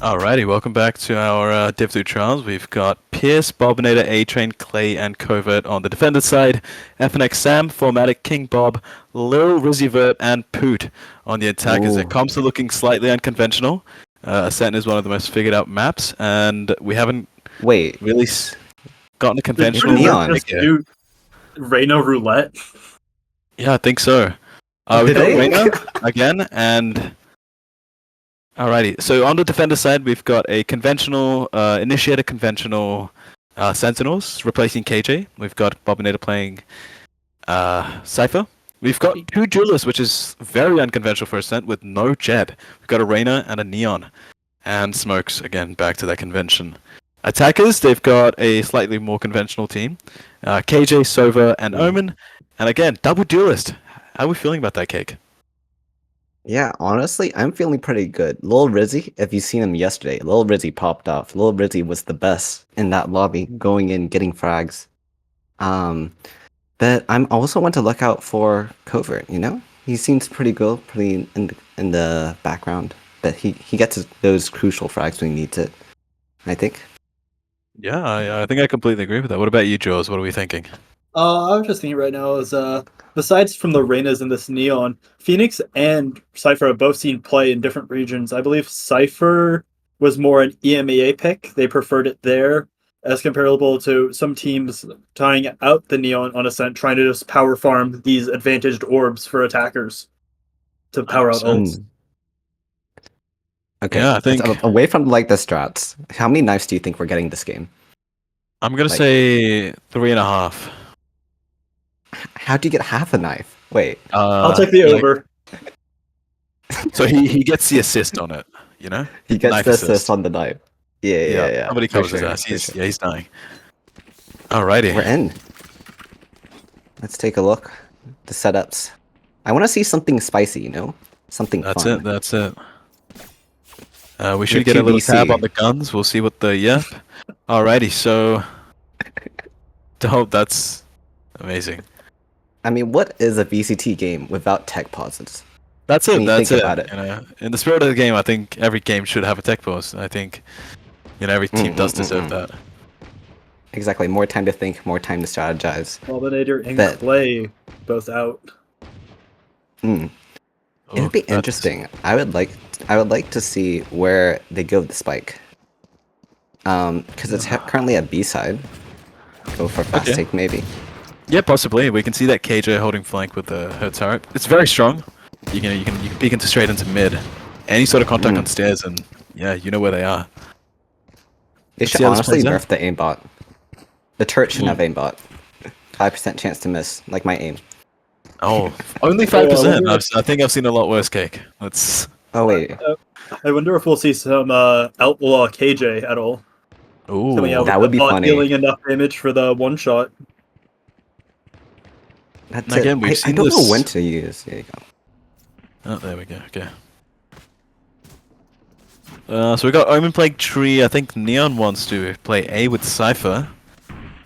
Alrighty, welcome back to our Div 2 trials. We've got Pierce, Bobinator, A-Train, Clay, and Covert on the defender side. FNX Sam, Formatic, King Bob, Lil, Rizzyvert, and Poot on the attackers. Their Ooh. comps are looking slightly unconventional. Ascent is one of the most figured out maps, and we haven't Wait, really gotten a Did conventional Pretty Neon Neon. pick just yet. do Reyna Roulette? Yeah, I think so. We've Did got they? Reyna again, and alrighty. So on the defender side, we've got a conventional, initiator conventional Sentinels replacing KJ. We've got Bobinator playing Cypher. We've got two duelists, which is very unconventional for Ascent, with no Jed. We've got a Reyna and a Neon. And Smokes, again, back to that convention. Attackers, they've got a slightly more conventional team. KJ, Sova, and Omen. And again, double duelist. How are we feeling about that, Cake? Yeah, honestly, I'm feeling pretty good. Lil Rizzy, if you've seen him yesterday, Lil Rizzy popped off. Lil Rizzy was the best in that lobby, going in, getting frags. But I'm also want to look out for Covert, you know? He seems pretty good, pretty in the background. But he gets those crucial frags when he needs it, I think. Yeah, I think I completely agree with that. What about you, Jules? What are we thinking? I'm just thinking right now is besides from the Reynas and this Neon, Phoenix and Cypher have both seen play in different regions. I believe Cypher was more an EMEA pick. They preferred it there as comparable to some teams tying out the Neon on Ascent, trying to just power farm these advantaged orbs for attackers to power out 100%. ults. Okay, Yeah, I think away from like the strats, how many knives do you think we're getting this game? I'm gonna like- say 3.5. How do you get half a knife? Wait, I'll take the like- over. So he gets the assist on it, you know? he gets Knife the assist. assist on the knife. Yeah. Somebody for covers his sure, ass. for He's sure. he's dying. Alrighty. We're in. Let's take a look. The setups. I want to see something spicy, you know? Something That's fun. it. That's it. We should Your get a little tab QVC. on the guns. We'll see what the Alrighty. So, dope. That's amazing. I mean, what is a VCT game without tech pauses? That's When it. you That's think it. about it. You know, in the spirit of the game, I think every game should have a tech pause. I think, every team does deserve that. Exactly. More time to think, more time to strategize. Bobinator and That- Clay both out. Mm. Oh, It'd be that's- interesting. I would like to see where they go with the spike. Because it's currently at B side. Go for fast Okay. take maybe. Yeah, possibly. We can see that KJ holding flank with her turret. It's very strong. You can peek into straight into mid. Any sort of contact on stairs, and yeah, you know where they are. They Let's should see how this honestly plays out. nerf the aimbot. The turret shouldn't have aimbot. 5% chance to miss, like my aim. Oh, only 5%. I think I've seen a lot worse, Cake. Let's. Oh wait, I wonder if we'll see some outlaw KJ at all. Coming Ooh, out that with would the be bot funny. dealing enough damage for the one shot. that's And again, it. we've I seen don't know this- when to use. There you go. Oh, there we go. Okay. So we got Omen playing Tree. I think Neon wants to play A with Cypher.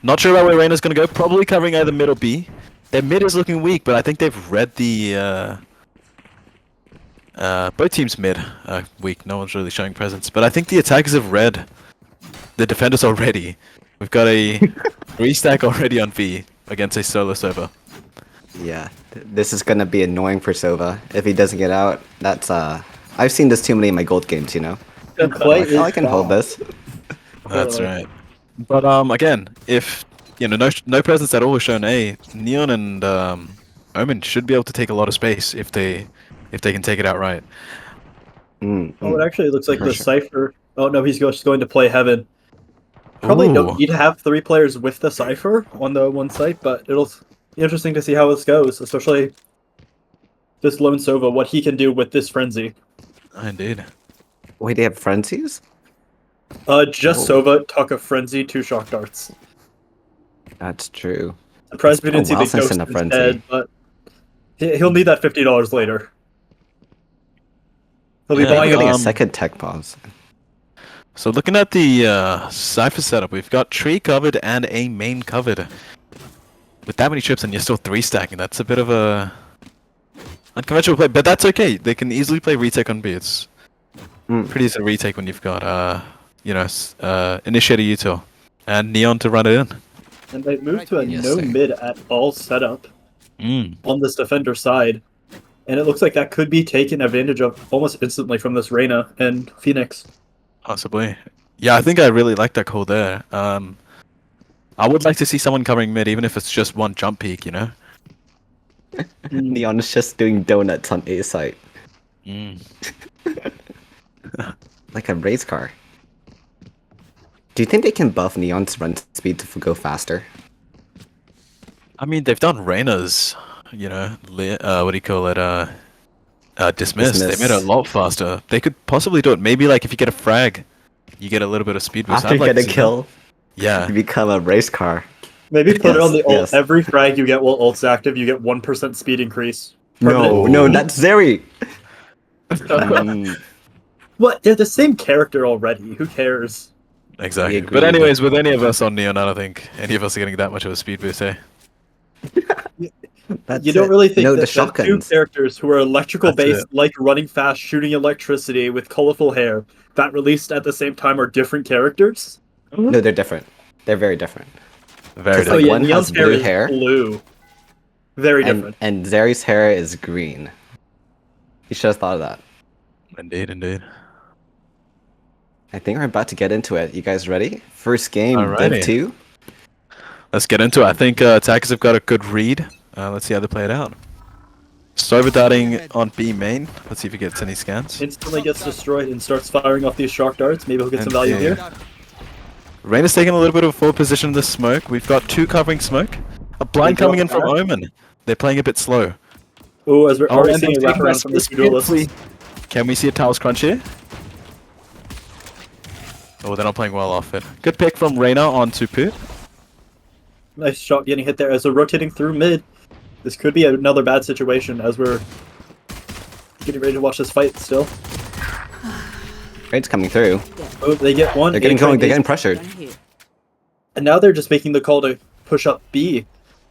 Not sure about where Reyna's gonna go. Probably covering either mid or B. Their mid is looking weak, but I think they've read the. Both teams mid are weak. No one's really showing presence, but I think the attackers have read the defenders already. We've got a 3-stack already on B against a solo server. Yeah, this is gonna be annoying for Sova if he doesn't get out. That's I've seen this too many in my gold games, you know. And Clay I feel I can hold this. That's Totally. right. But again, if no presence at all is shown A, Neon and Omen should be able to take a lot of space if they can take it out right. Oh, it actually looks like For the sure. Cypher. Oh no, he's just going to play Heaven. Probably Ooh. don't need to have 3 players with the Cypher on the one site, but it'll be interesting to see how this goes, especially this lone Sova, what he can do with this frenzy. Indeed. Wait, they have frenzies? Just Oh. Sova, talk of frenzy, 2 shock darts. That's true. Surprised we been a didn't see while the since ghost in a frenzy. instead, but he'll need that $50 later. He'll be Yeah, We're buying getting a a second tech pause. So looking at the Cypher setup, we've got Tree covered and a main covered. With that many trips and you're still 3-stacking, that's a bit of a unconventional play, but that's okay. They can easily play retake on B. Pretty decent retake when you've got Initiator Util and Neon to run it in. And they moved to a Yes, no sir. mid at all setup Mm. on this defender side. And it looks like that could be taken advantage of almost instantly from this Reyna and Phoenix. Possibly. Yeah, I think I really like that call there. I would like to see someone covering mid, even if it's just one jump peak, you know? Neon is just doing donuts on A site. Mm. Like a race car. Do you think they can buff Neon's run speed to go faster? I mean, they've done Reyna's, what do you call it? Dismissed. They made it a lot faster. They could possibly do it. Maybe like if you get a frag, you get a little bit of speed boost. After you I'd like get a to see kill, that. Yeah. you become a race car. Maybe put it on the ult. Yes. Every frag you get while ult's active, you get 1% speed increase. No, Permanent. that's Zeri! Mm, What? They're the same character already. Who cares? Exactly. agree. But anyways, with any of us on Neon, I don't think any of us are getting that much of a speed boost, eh? that's You don't it. really think No, that, the that two shotguns. characters who are electrical That's based, like running fast, shooting electricity with colorful hair, that released at the same time are different characters? No, they're different. They're very different. Very Like, Oh different. yeah, one Neon's has hair blue is hair, blue. Very And, different. and Zeri's hair is green. You should have thought of that. Indeed, indeed. I think we're about to get into it. You guys ready? First game, Alrighty. Div 2. Let's get into it. I think attackers have got a good read. Let's see how they play it out. Sober darting on B main. Let's see if he gets any scans. Instantly gets destroyed and starts firing off these shark darts. Maybe he'll get some value And, here. Rain is taking a little bit of a forward position in the smoke. We've got two covering smoke. A blind They coming in drop from back. Omen. They're playing a bit slow. Oh, as we're already and seeing a they're taking wraparound from the this two duelists. beautifully. Can we see a Taos crunch here? Oh, they're not playing well off it. Good pick from Reyna onto Pit. Nice shot getting hit there as they're rotating through mid. This could be another bad situation as we're getting ready to watch this fight still. Raid's coming through. Oh, they get one. They're getting A-train going. They're base, getting pressured. and now they're just making the call to push up B,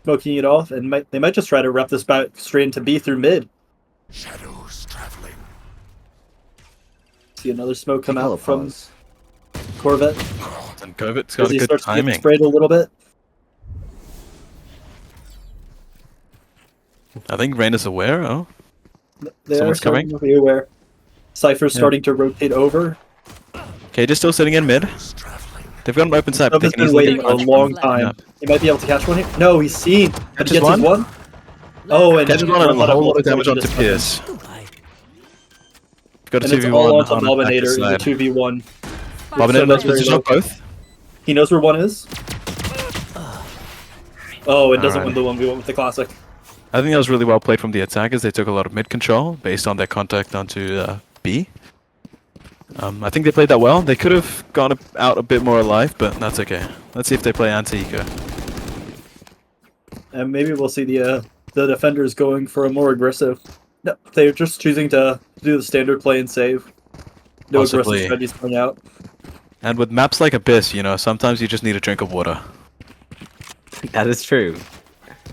smoking it off, and they might just try to wrap this back straight into B through mid. Shadows traveling. See another smoke come Hello, out from pause. Corvette And Kovit's as got a he good starts getting timing. sprayed a little bit. I think Reyna's aware, oh? They're Someone's starting coming? to be aware. Cypher's Yeah. starting to rotate over. Cage still sitting in mid. Traveling. They've got an open side. Sub They has can been easily waiting get a punched. long time. Yeah. He might be able to catch one here. No, he's seen. Catches He gets his one? one. Oh, and Catches then one and a lot of whole lot of blood damage onto going Pierce. Got a And it's 2v1 all onto on Bobinator in the side. 2v1. Bobinator So knows that's very position low. on both. He knows where one is. Oh, it doesn't Alrighty. win the 1v1 with the classic. I think that was really well played from the attackers. They took a lot of mid control based on their contact onto B. I think they played that well. They could have gone out a bit more alive, but that's okay. Let's see if they play anti-eco. And maybe we'll see the defenders going for a more aggressive. No, they're just choosing to do the standard play and save. No Possibly. aggressive strategies coming out. And with maps like Abyss, sometimes you just need a drink of water. That is true.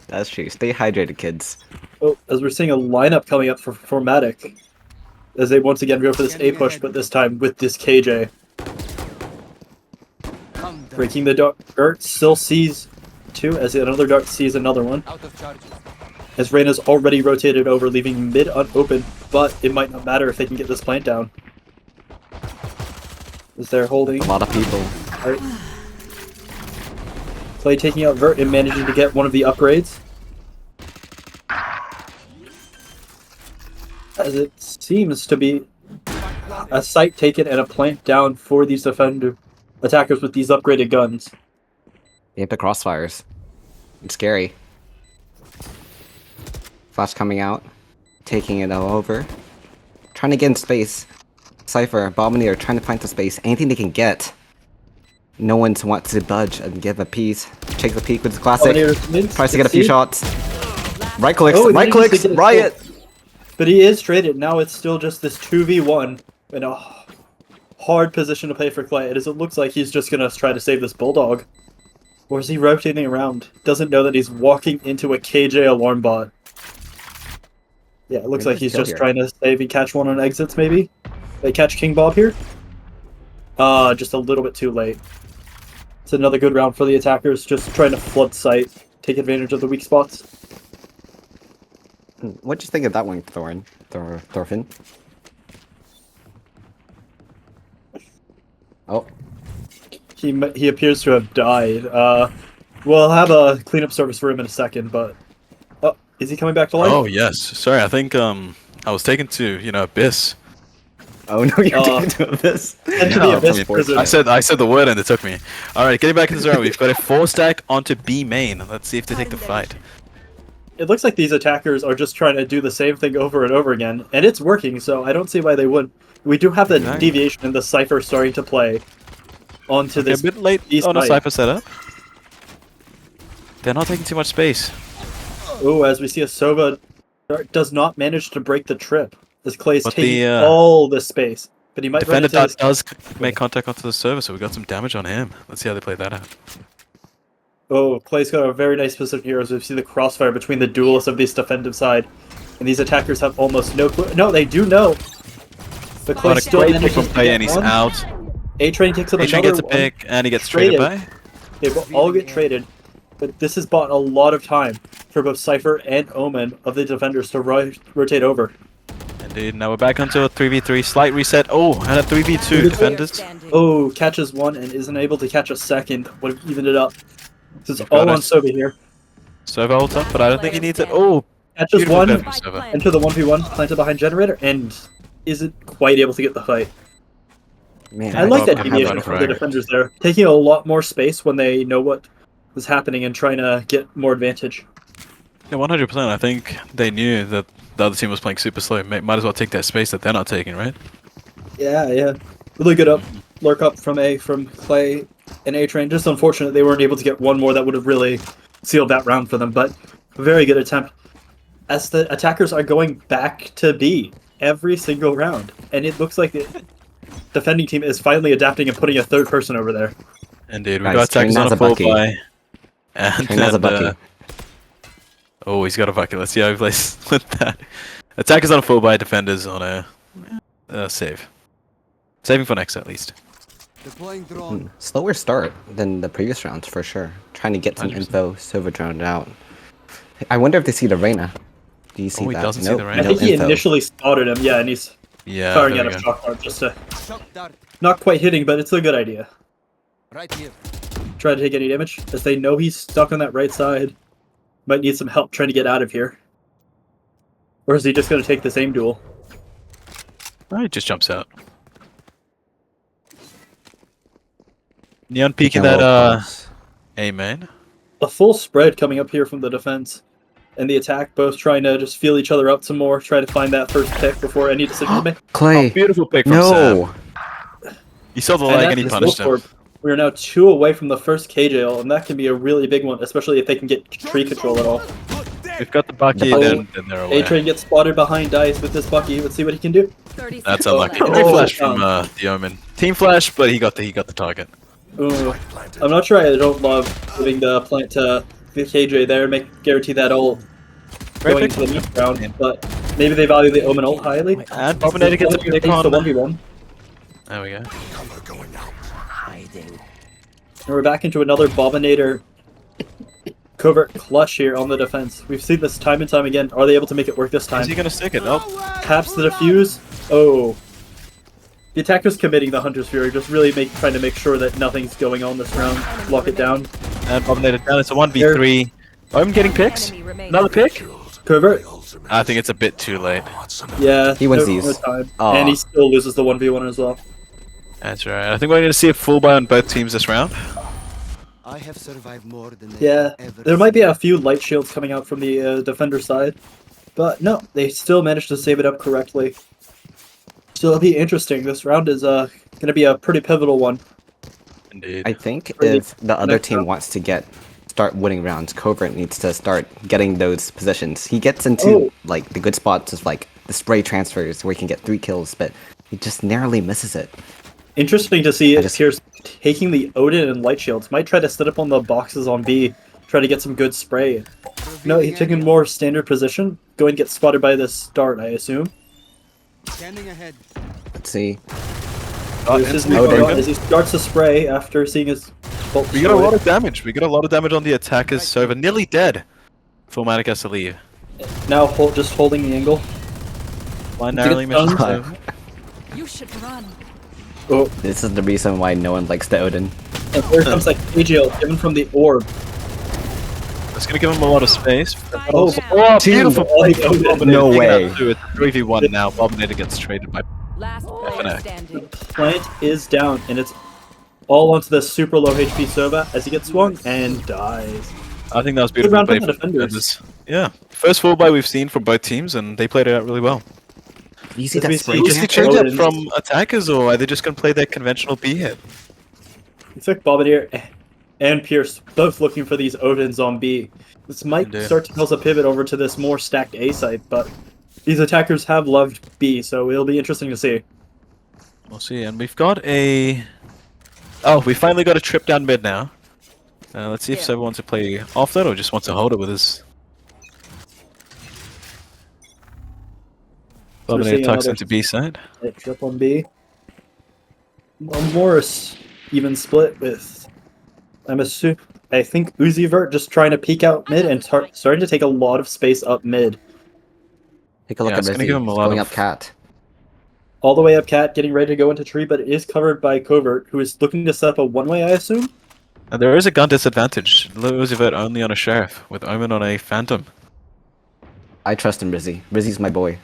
That's true. Stay hydrated, kids. Oh, as we're seeing a lineup coming up for Matic. As they once again go for this A push, but this time with this KJ. Breaking the dart, still sees two, as another dart sees another one. As Reyna's already rotated over, leaving mid unopened, but it might not matter if they can get this plant down. As they're holding. A lot of people. Alright. Clay taking out Vert and managing to get one of the upgrades. As it seems to be a site taken and a plant down for these defender attackers with these upgraded guns. They have the crossfires. It's scary. Flash coming out. Taking it all over. Trying to get in space. Cypher, Abominator trying to find the space. Anything they can get. No one wants to budge and give a piece. Take the peek with the classic. Abominator's mid, Tries to get a few see? shots. Right clicks. Oh, he Right manages clicks. to get a Riot. kill. But he is traded. Now it's still just this 2v1 in a hard position to play for Clay. As it looks like he's just going to try to save this Bulldog. Or is he rotating around? Doesn't know that he's walking into a KJ alarm bot. Yeah, it looks Maybe like he's kill just here. trying to save and catch one on exits, maybe? They catch King Bob here. Just a little bit too late. It's another good round for the attackers, just trying to flood site, take advantage of the weak spots. What'd you think of that one, Thorfinn? Oh, He appears to have died. We'll have a cleanup service for him in a second, but... Oh, is he coming back to life? Oh yes. Sorry, I think I was taken to Abyss. oh no, you're taking to Abyss. Into No, the Abyss I prison. I said the word and it took me. All right, getting back in the zone. We've got a 4-stack onto B main. Let's see if they take the fight. It looks like these attackers are just trying to do the same thing over and over again, and it's working, so I don't see why they wouldn't. We do have the Exactly. deviation in the Cypher starting to play onto Okay, a this bit late east on a side. Cypher setup. They're not taking too much space. Oh, as we see a Sova does not manage to break the trip, as Clay's But taking the, all the space. But he might run Defender into this... does make contact onto the server, so we got some damage on him. Let's see how they play that out. Oh, Clay's got a very nice position here as we see the crossfire between the duelists of this defensive side. And these attackers have almost no clue. No, they do know. But Clay But a still great pick manages from to Clay get and he's one. out. A-Train kicks up A-Train another gets a one. pick and he gets traded Traded. by. They will all get traded. But this has bought a lot of time for both Cypher and Omen of the defenders to rotate over. Indeed, now we're back onto a 3v3, slight reset. Oh, and a 3v2 defenders. Oh, catches one and isn't able to catch a second. Would have evened it up. This is We've all got on us. Soba here. Server ult up, but I don't think he needs it. Oh, Catches beautiful one play from Server. into the 1v1, planted behind Generator, and isn't quite able to get the fight. Man, I like love that having deviation that from the frag. defenders there. Taking a lot more space when they know what is happening and trying to get more advantage. Yeah, 100%. I think they knew that the other team was playing super slow. Might as well take that space that they're not taking, right? Yeah. Really good lurk up from Clay and A-Train. Just unfortunate they weren't able to get one more that would have really sealed that round for them, but a very good attempt. As the attackers are going back to B every single round, and it looks like the defending team is finally adapting and putting a third person over there. Indeed, we Guys, got attackers Train on has a a full Bucky. buy. And Train has a then, Bucky. oh, he's got a bucket. Let's see how he plays with that. Attackers on a full buy, defenders on a save. Saving for next, at least. Deploying drone. Slower start than the previous rounds for sure. Trying to get some 100%. info, Silver droned out. I wonder if they see the Reyna. Do you see Oh, he that? doesn't see Nope, the I Reyna. no think he info. initially spotted him, yeah, and he's Yeah, firing there out we a go. shock dart just to Shock dart. not quite hitting, but it's a good idea. Right here. Try to take any damage as they know he's stuck on that right side. Might need some help trying to get out of here. Or is he just going to take the same duel? Oh, he just jumps out. Neon peeking Taking a that little pause. A main. A full spread coming up here from the defense and the attack, both trying to just feel each other up some more, try to find that first pick before any decision is made. Clay. Beautiful pick from No. Sam. He saw the And leg that's and he the punished score. him. We are now 2 away from the first KJL, and that can be a really big one, especially if they can get tree control at all. We've got the Bucky, The then they're away. A-Train gets spotted behind Dice with this Bucky. Let's see what he can do. That's unlucky. Oh. Great flash from the Omen. Team flash, but he got the target. Ooh. I'm not sure I don't love giving the plant to the KJ there, guarantee that ult Great going pick. into the next round, but maybe they value the Omen ult highly. And Bobbinator gets a Takes pick the on. 1v1. There we go. Cover going out. Hiding. And we're back into another Bobbinator covert clutch here on the defense. We've seen this time and time again. Are they able to make it work this time? Is he gonna stick it? Nope. Taps the defuse. Oh. The attacker's committing the Hunter's Fury, just really trying to make sure that nothing's going on this round. Lock it down. And Bobbinator down. It's a 1v3. Omen getting picks. Another pick. Killed. Covert. The ultimate. I think it's a bit too late. Watson. Yeah. He wins no these. time. Aw. And he still loses the 1v1 as well. That's right. I think we're going to see a full buy on both teams this round. I have survived more than they Yeah. have ever There might be seen. a few light shields coming out from the defender side. But no, they still managed to save it up correctly. So it'll be interesting. This round is going to be a pretty pivotal one. Indeed. I think Really if the other next team round. wants to start winning rounds, Covert needs to start getting those positions. He gets into Oh. like the good spots of like the spray transfers where he can get 3 kills, but he just narrowly misses it. Interesting to see I it just- Pierce taking the Odin and light shields. Might try to set up on the boxes on B, try to get some good spray. No, he's taking a more standard position. Go and get spotted by this start, I assume. Standing ahead. Let's see. This is Odin. as he starts to spray after seeing his bolt We got a destroyed. lot of damage. We got a lot of damage on the attackers. So we're nearly dead. Formatic has to leave. Now just holding the angle. Line Get it narrowing mission. done. over. You should run. Oh, This is the reason why no one likes the Odin. and here comes like AGL given from the orb. It's gonna give him a lot of space. Oh, Oh, Two. beautiful play. Bobbinator No taking way. out two. It's a 3v1 now. Bobbinator gets traded by. Last player Definitely. standing. Plant is down, and it's all onto the super low HP Sova as he gets swung and dies. I think that was Good beautiful round play from the from defenders. Yeah, first full buy we've seen from both teams, and they played it out really well. You see As that we spray see- Is the trap? change up Odin. from attackers, or are they just gonna play their conventional B hit? It's like Bombardier and Pierce both looking for these Odins on B. This might Indeed. start to cause a pivot over to this more stacked A site, but these attackers have loved B, so it'll be interesting to see. We'll see, and we've got a. Oh, we finally got a trip down mid now. Let's see if Sova wants to play off that or just wants to hold it with his. So we're Bobbinator seeing tucks another- into B side. Trip on B. Morris even split with. I think Uzivert just trying to peek out mid and starting to take a lot of space up mid. Take a look Yeah, at it's gonna Rizzy. give him a He's lot going of- up cat. All the way up cat, getting ready to go into tree, but it is covered by Covert, who is looking to set up a one-way, I assume? And there is a gun disadvantage. Lucifer only on a sheriff, with Omen on a phantom. I trust in Rizzy. Rizzy's my boy.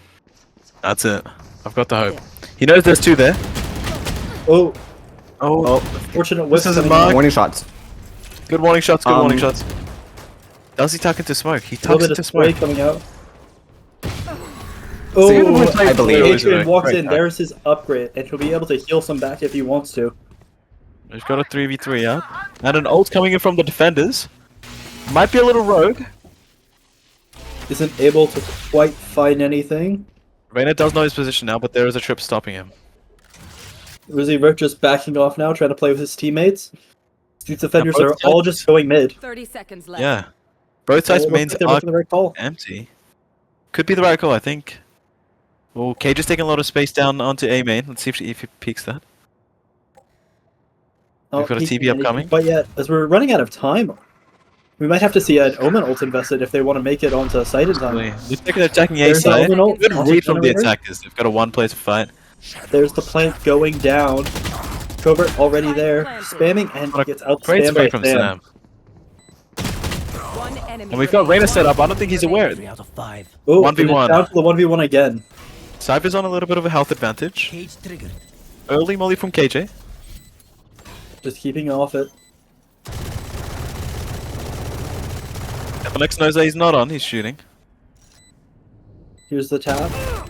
That's it. I've got the hope. He knows there's two there. Oh, Oh, fortunate whiff. This is a coming mark. in. Warning shots. good warning shots, good warning Um, shots. Does he tuck into smoke? He A little tucks bit into of spray smoke. coming out. See, Oh, I believe. Adrian walks Great in. tuck. There's his upgrade, and he'll be able to heal some back if he wants to. We've got a 3v3 up. And an ult coming in from the defenders. Might be a little rogue. Isn't able to quite find anything. Reyna does know his position now, but there is a trip stopping him. Uzivert just backing off now, trying to play with his teammates. These defenders both are all sides- just going mid. 30 seconds left. Yeah. Both sides' Looks mains like they're are making the right call. empty. Could be the right call, I think. Well, Cage is taking a lot of space down onto A main. Let's see if he peeks that. We've got a peeking TB anything upcoming. But yet, as we're running out of time, we might have to see an Omen ult invested if they want to make it onto site in time. They're attacking A There's the side. Omen ult. Good Also read from the generator. attackers. They've got a one place to fight. There's the plant going down. Covert already there, spamming and What a gets out Great spammed by spray from Sam. Sam. One enemy. And we've got Reyna set up. I don't think he's aware. 3 out of 5. Oh, 1v1. and it's down to the 1v1 again. Cypher's on a little bit of a health advantage. Cage triggered. Early molly from KJ. Just keeping off it. Alex knows that he's not on. He's shooting. Here's the tap. Beautiful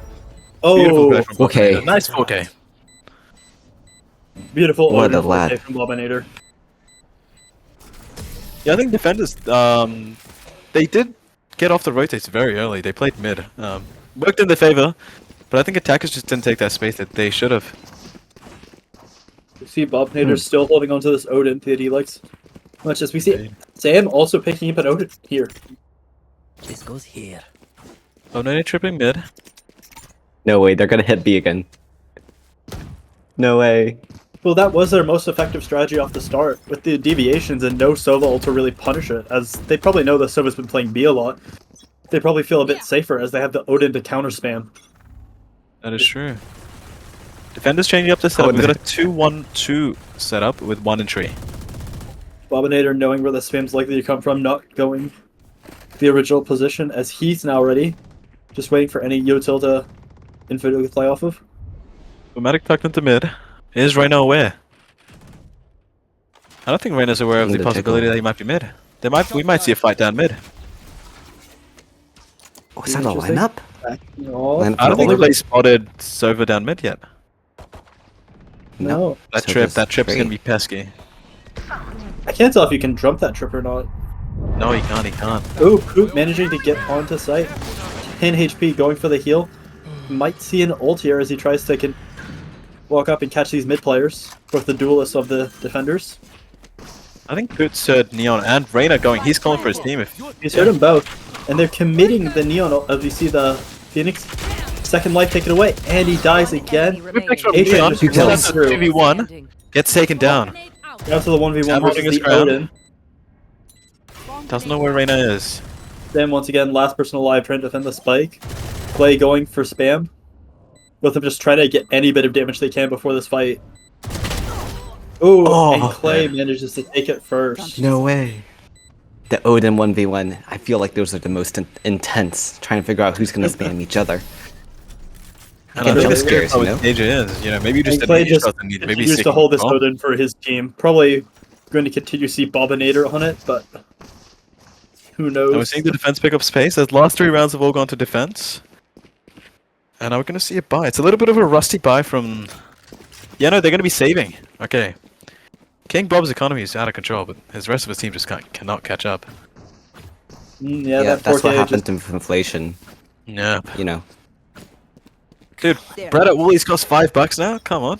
Oh, play from Okay. Bobbinator. Nice 4K. beautiful What a overplay lad. from Bobbinator. Yeah, I think defenders, they did get off the rotates very early. They played mid. Worked in their favor, but I think attackers just didn't take that space that they should have. You see Bobbinator still holding onto this Odin that he likes much as we see Indeed. Sam also picking up an Odin here. This goes here. Oh, no, tripping mid. No way, they're gonna hit B again. No way. Well, that was their most effective strategy off the start, with the deviations and no Sova ult to really punish it, as they probably know that Sova's been playing B a lot. They probably feel a bit safer as they have the Odin to counter spam. That is true. Defenders changing up the setup. Oh, We've got a no. 2-1-2 setup with 1 in tree. Bobbinator knowing where the spam's likely to come from, not going the original position, as he's now ready. Just waiting for any util to info to fly off of. Dramatic tucked into mid. Is Reyna aware? I don't think Reyna's aware of Need the to possibility tickle. that he might be mid. We might see a fight down mid. Oh, is that a Interesting. lineup? No, Lineup I don't think for they spotted Sova down mid yet. no. That So trip that's is gonna great. be pesky. I can't tell if you can jump that trip or not. No, he can't. He can't. Oh, Poop managing to get onto site. 10 HP going for the heal. Might see an ult here as he tries to walk up and catch these mid players, both the duelists of the defenders. I think Boots heard Neon and Reyna going. He's calling for his team. If He's heard them both, and they're committing the Neon ult as you see the Phoenix second life taken away, and he dies One again. enemy Good picks from remaining. Adrian Leon. just Two kills. runs through. 2v1. Gets taken down. Down to the 1v1 Sam versus holding his the ground. Odin. Doesn't know where Reyna is. Then once again, last person alive trying to defend the spike. Clay going for spam. Both of them just trying to get any bit of damage they can before this fight. Ooh, Oh, and Clay man. manages to take it first. No way. The Odin 1v1, I feel like those are the most intense, trying to figure out who's gonna spam each other. And Get I think jump the scary scares, part you with know? AJ is, maybe you just And Clay didn't use just maybe he's continues to taking hold this control. Odin for his team. Probably going to continue to see Bobinator on it, but who knows? And we're seeing the defense pick up space. The last 3 rounds have all gone to defense. And now we're going to see a buy. It's a little bit of a rusty buy from... Yeah, no, they're going to be saving. Okay. King Bob's economy is out of control, but his rest of his team just cannot catch up. Yeah, Yeah, that that's 4K what happens just- with inflation, Yeah. you know. Dude, There. bread at Woolies costs $5 now? Come on.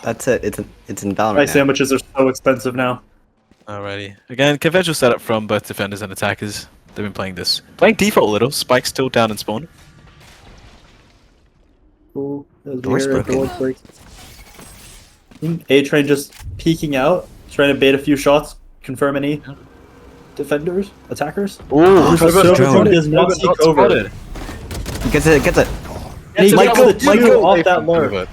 That's it. It's in Valorant My now. sandwiches are so expensive now. Alrighty. Again, conventional setup from both defenders and attackers. They've been playing this. Playing default a little. Spike's still down in spawn. Ooh, that was Door's weird. broken. Door's break. A-Train just peeking out, trying to bait a few shots, confirm any defenders, attackers. Ooh, so drone. does not see cover. Gets it, gets it. And he Michael, gets the two off that lurk.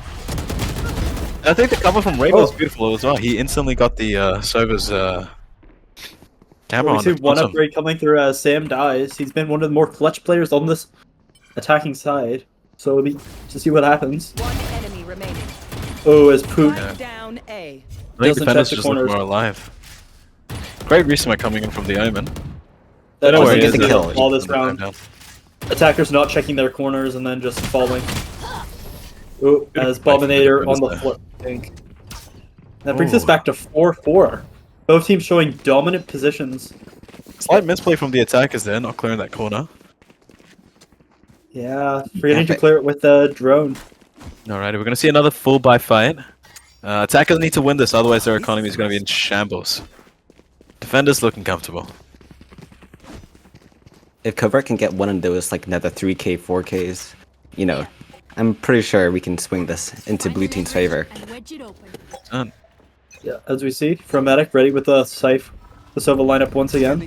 I think the cover from Rainbow is beautiful as well. He instantly got the Sova's camera We on. see That's one awesome. upgrade coming through as Sam dies. He's been one of the more clutch players on this attacking side. So it'll be to see what happens. One enemy remaining. Oh, as Poot Spike down A. I think doesn't defenders check the just look corners. more alive. Great resume coming in from the Omen. that Don't worry, doesn't get get the the kill. all this round. Attackers not checking their corners and then just falling. Ooh, as Bobinator on the defenders flank. That brings us Ooh. back to 4-4. Both teams showing dominant positions. Slight misplay from the attackers there, not clearing that corner. Yeah, forgetting to Epic. clear it with the drone. Alrighty, we're going to see another full buy fight. Attackers need to win this, otherwise their economy is going to be in shambles. Defenders looking comfortable. If Covert can get one of those, like another 3K, 4Ks, you know, I'm pretty sure we can swing this into blue team's favor. Done. Yeah, as we see, Fromatic ready with the Scythe, the Sova lineup once again.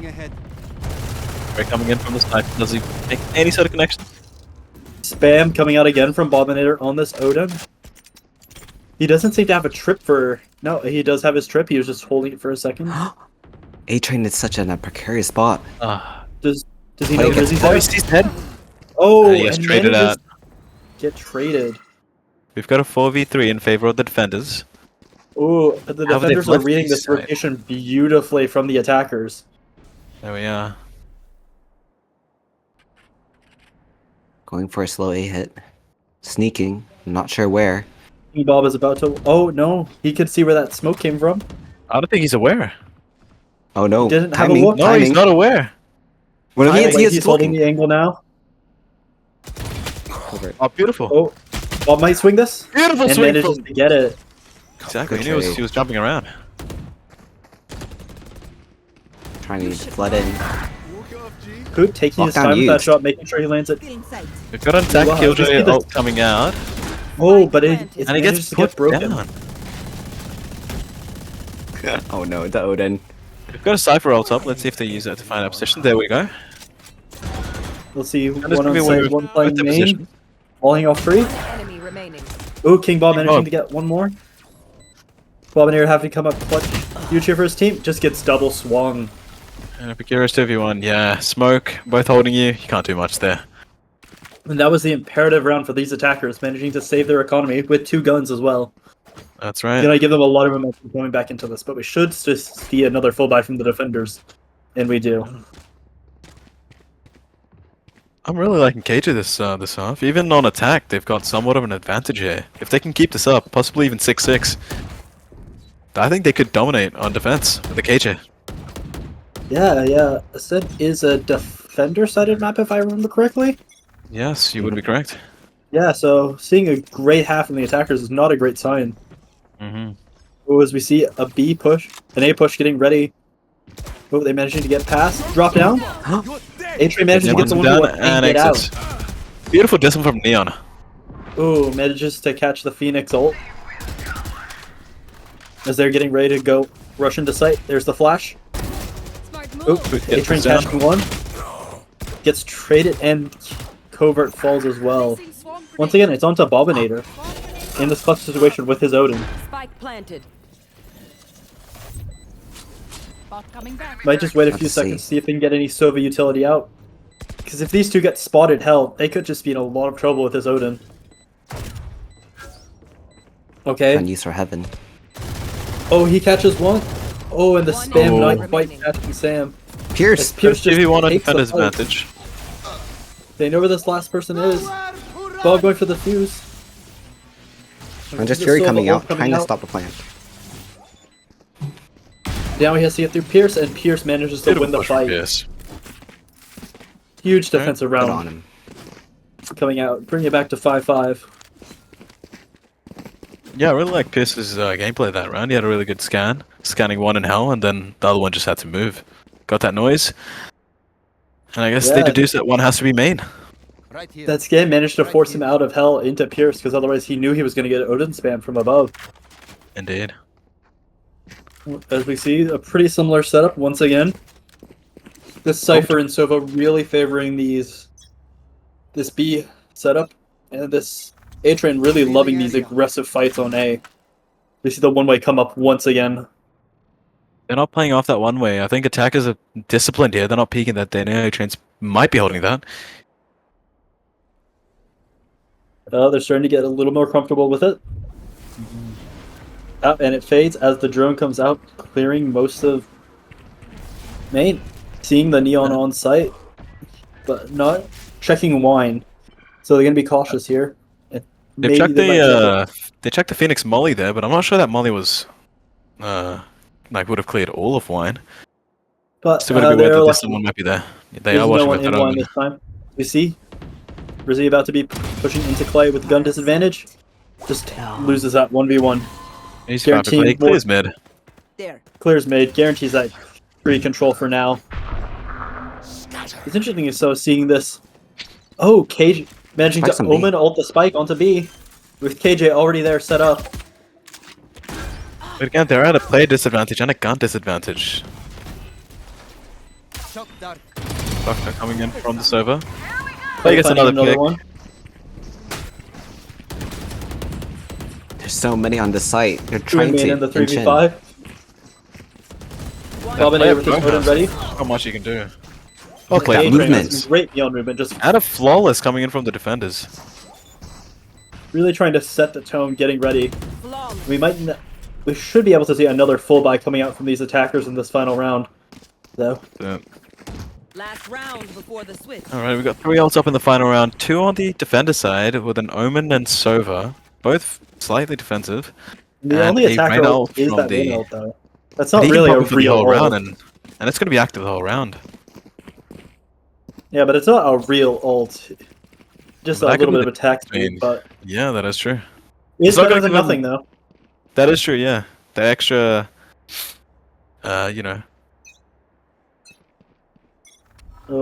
Ray coming in from the side. Does he make any sort of connection? Spam coming out again from Bobinator on this Odin. He doesn't seem to have a trip for... No, he does have his trip. He was just holding it for a second. A-Train is such a precarious spot. Does he Oh, know he gets Rizzy's Oh, there? he's dead. Oh, He gets and traded manages out. get traded. We've got a 4v3 in favor of the defenders. Ooh, the How have they defenders are flipped reading each this side? rotation beautifully from the attackers. There we are. Going for a slow A hit. Sneaking. Not sure where. King Bob is about to... Oh, no. He could see where that smoke came from. I don't think he's aware. Oh no. Didn't have a timing, look. No, timing. he's not aware. When he Timing. is, he is He's holding looking. the angle now. Covert. Oh, beautiful. Oh, Bob might swing this. Beautiful And swing manages from... to get it. Exactly, Good he was, trade. he was jumping around. Trying to flood in. Poot taking his Lockdown time with that used. shot, making sure he lands it. We've got an attack Wow, Killjoy just get the- ult coming out. Oh, but it And And he manages gets to put get broken. down. Oh no, the Odin. We've got a Cypher ult up. Let's see if they use that to find out position. There we go. We'll see And it's one gonna on be site, with one playing the main. position. Falling off free. Enemy remaining. Ooh, King Bob managing Bob. to get one more. Bobinator having to come up clutch. Huge here for his team. Just gets double swung. And Epicurus 2v1. Yeah, smoke. Both holding you. You can't do much there. And that was the imperative round for these attackers, managing to save their economy with 2 guns as well. That's right. Gonna give them a lot of momentum going back into this, but we should just see another full buy from the defenders. And we do. I'm really liking KJ this half. Even on attack, they've got somewhat of an advantage here. If they can keep this up, possibly even 6-6, I think they could dominate on defense with the KJ. Yeah. Ascent is a defender-sided map, if I remember correctly. Yes, you would be correct. Yeah, so seeing a great half from the attackers is not a great sign. Mm-hmm. Oh, as we see a B push, an A push getting ready. Oh, they managing to get past. Drop down. A-Train manages to get the 1v1 and get out. Beautiful discipline from Neon. Ooh, manages to catch the Phoenix ult. As they're getting ready to go rush into sight. There's the flash. Oop, A-Train catching one. Gets traded and Covert falls as well. Once again, it's onto Bobinator in this clutch situation with his Odin. Spike planted. Might just wait a Let's few see. seconds to see if they can get any Sova utility out. Because if these two get spotted, hell, they could just be in a lot of trouble with his Odin. Okay. Unused for heaven. Oh, he catches one. Oh, and the One spam enemy not quite remaining. catching Sam. Pierce! Pierce just 2v1 on takes the defender's fight. advantage. They know where this last person is. Ball going for the fuse. And just The Fury Sova coming ult out, trying to stop the plan. Now he has to get through Pierce, and Pierce manages to win the fight. Yes. Huge defensive Put round on him. coming out. Bring it back to 5-5. Yeah, I really like Pierce's gameplay that round. He had a really good scan. Scanning one in hell, and then the other one just had to move. Got that noise. And I guess they Yeah. deduced that one has to be main. Right here. That scan managed to force him out of hell into Pierce, because otherwise he knew he was going to get Odin spam from above. Indeed. As we see, a pretty similar setup once again. This Cypher and Sova really favoring this B setup, and this A-Train really loving these aggressive fights on A. We see the one-way come up once again. They're not playing off that one way. I think attackers are disciplined here. They're not peeking that their neo trains might be holding that. They're starting to get a little more comfortable with it. And it fades as the drone comes out, clearing most of main. Seeing the Neon on site, but not checking wine. So they're going to be cautious here. And They maybe checked they might get it. they checked the Phoenix Molly there, but I'm not sure that Molly was like would have cleared all of wine. But Still gotta be aware they're that like, this someone might be there. They there's are no watching one with in that wine omen. this time. We see Rizzy about to be pushing into Clay with gun disadvantage. Just loses that 1v1. He's guaranteeing perfect. He more- clears mid. There. Clears mid, guarantees that free control for now. It's interesting so seeing this. Oh, KJ managing Spike's to on B. omen ult the spike onto B. With KJ already there set up. But again, they're at a player disadvantage and a gun disadvantage. Shock dart. Doctor coming in from the server. Clay gets finding another pick. one. There's so many on the site. They're Two trying main to in the inch in. 3v5. Dominator with his Odin ready. How much he can do. Look at that A-Train has movement. some great Neon movement, just And a flawless coming in from the defenders. really trying to set the tone, getting ready. Flawless. We should be able to see another full buy coming out from these attackers in this final round, though. So, Last round before the switch. alright, we've got 3 ults up in the final round. 2 on the defender side with an Omen and Sova. Both slightly defensive. The And only a attacker Reyna ult ult is from that the- Reyna ult, though. That's And not he can really a pop it for the real whole round, ult. and it's going to be active the whole round. Yeah, but it's not a real ult. Just a That could little be bit of attack I mean, speed, but Yeah, that is true. it's not better gonna than give him- nothing, though. That is true, yeah. The extra, you know.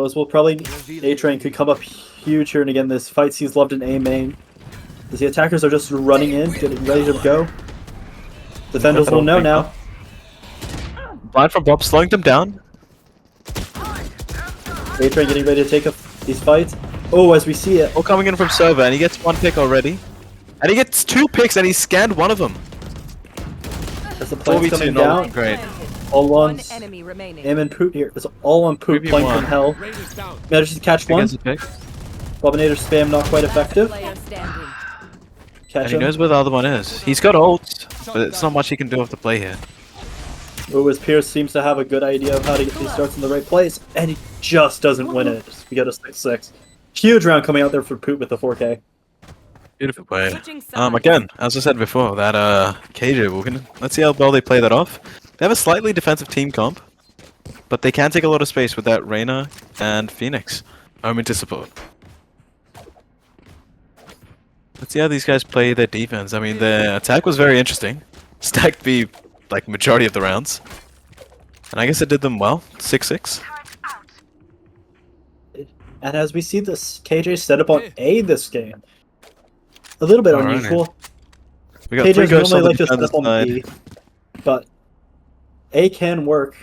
As well, probably A-Train could come up huge here, and again, this fight sees loved in A main. As the attackers are just running in, getting ready to go. Defenders will know now. Blind from Bob, slowing them down. A-Train getting ready to take up these fights. Oh, as we see it. All coming in from server, and he gets 1 pick already. And he gets 2 picks, and he scanned one of them. As the plane's 4v2, coming not down. great. All One on enemy remaining. Aim and Poot here. It's all on Poot 3v1. playing from hell. Raiders down. Manages to catch He one. gets a pick. Bobinator spam not quite effective. Player standing. And Catch he him. knows where the other one is. He's got ult, but it's not much he can do off the play here. Oh, as Pierce seems to have a good idea of how to get these starts in the right place, and he just doesn't win it. We got a 6-6. Huge round coming out there for Poot with the 4K. Beautiful play. Switching sides. Again, as I said before, that KJ, let's see how well they play that off. They have a slightly defensive team comp, but they can take a lot of space with that Reyna and Phoenix. Omen to support. Let's see how these guys play their defense. I mean, their attack was very interesting. Stacked B, like, majority of the rounds. And I guess it did them well. 6-6. And as we see this KJ set up on A this game, a little bit Alright. unusual. We got 3 KJ's ghosts on normally the like to set defender's up on side. B, but A can work,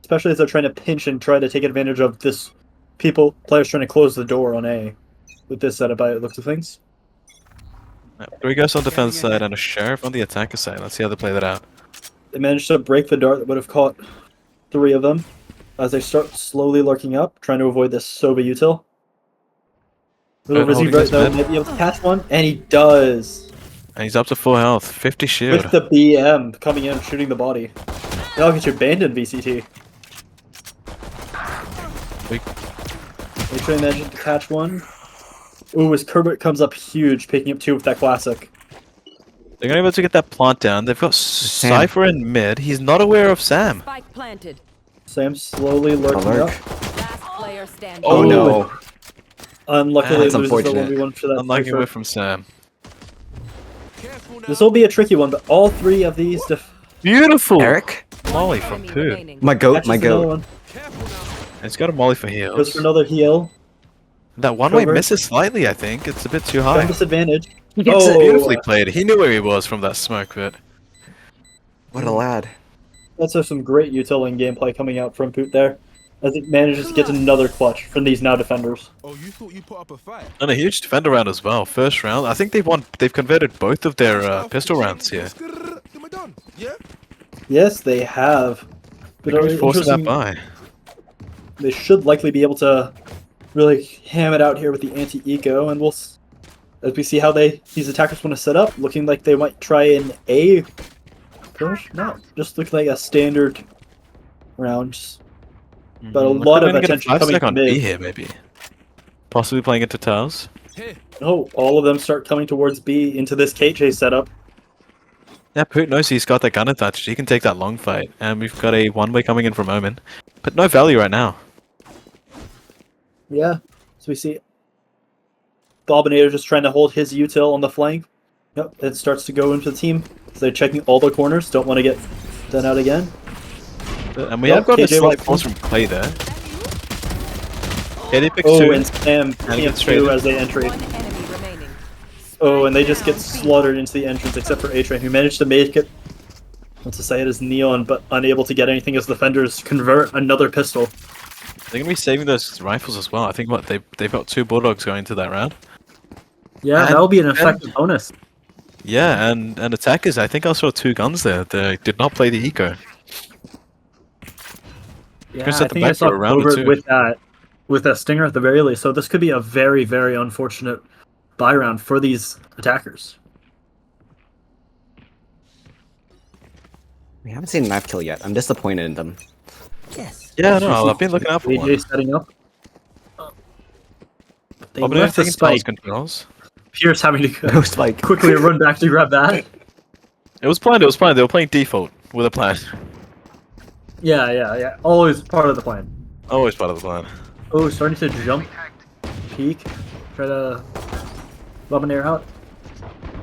especially as they're trying to pinch and try to take advantage of this players trying to close the door on A with this setup by the looks of things. 3 ghosts on the defense side and a sheriff on the attacker side. Let's see how they play that out. They managed to break the dart that would have caught 3 of them as they start slowly lurking up, trying to avoid this Sova util. Little Holding Rizzy right his though mid. might be able to catch one, and he does. And he's up to full health, 50 shield. With the BM coming in and shooting the body. That'll get you banned in VCT. We- They try to manage to catch one. Ooh, as Kerbert comes up huge, picking up 2 with that classic. They're gonna be able to get that plant down. They've got Cypher in mid. He's not aware of Sam. Spike planted. Sam slowly lurking lurk. up. Last player standing. Oh, no. Unluckily That's loses the unfortunate. 1v1 for that. Unlucky Cypher. away from Sam. This will be a tricky one, but all 3 of these Beautiful! Eric? Molly from Enemy Poo. remaining. My goat, catches my another goat. one. It's got a molly for Goes heals. for another heal. That one way Cover. misses slightly, I think. It's a bit too High high. disadvantage. It's beautifully played. He knew where he was from that smoke pit. What a lad. That's some great utility gameplay coming out from Poot there, as it manages to get another clutch from these now defenders. Oh, you thought you put up a fight? And a huge defender round as well. First round. I think they've converted both of their pistol rounds here. Am I done? Yeah? Yes, they have. They're going to be forcing that interesting- by. They should likely be able to really ham it out here with the anti-eco, and as we see how these attackers want to set up, looking like they might try an A push. No, just looking like a standard round. But a Looks lot like of we're gonna get a attention 5 coming stack from on B mid. here, maybe. Possibly playing into tiles. Here. Oh, all of them start coming towards B into this KJ setup. Yeah, Poot knows he's got that gun attached. He can take that long fight. And we've got a one-way coming in from Omen. But no value right now. Yeah, so we see Bobinator just trying to hold his util on the flank. Yep, it starts to go into the team. So they're checking all the corners, don't want to get done out again. And we Yeah, have got a KJ slight with- force from Clay there. Yeah, they picked Oh, 2. and Sam picking up straight 2 in. as they enter. One enemy remaining. Oh, and they just get slaughtered into the entrance, except for A-Train, who managed to make it. Not to say it is Neon, but unable to get anything as the defenders convert another pistol. They're gonna be saving those rifles as well. I think they've got 2 bulldogs going into that round. Yeah, And- that'll be an effective bonus. Yeah, and attackers. I think I saw 2 guns there. They did not play the eco. Yeah, Chris I at the think I back saw for a round or Covert two. with that stinger at the very least. So this could be a very, very unfortunate buy round for these attackers. We haven't seen knife kill yet. I'm disappointed in them. Yes. Yeah, no, I've been looking out for AJ one. setting up. They I've been left the taking tiles spike. controls. Pierce having to No spike. quickly run back to grab that. It was planned. It was planned. They were playing default with a plan. Yeah. Always part of the plan. Always part of the plan. Oh, starting to jump. Peek. Try to lob an air out.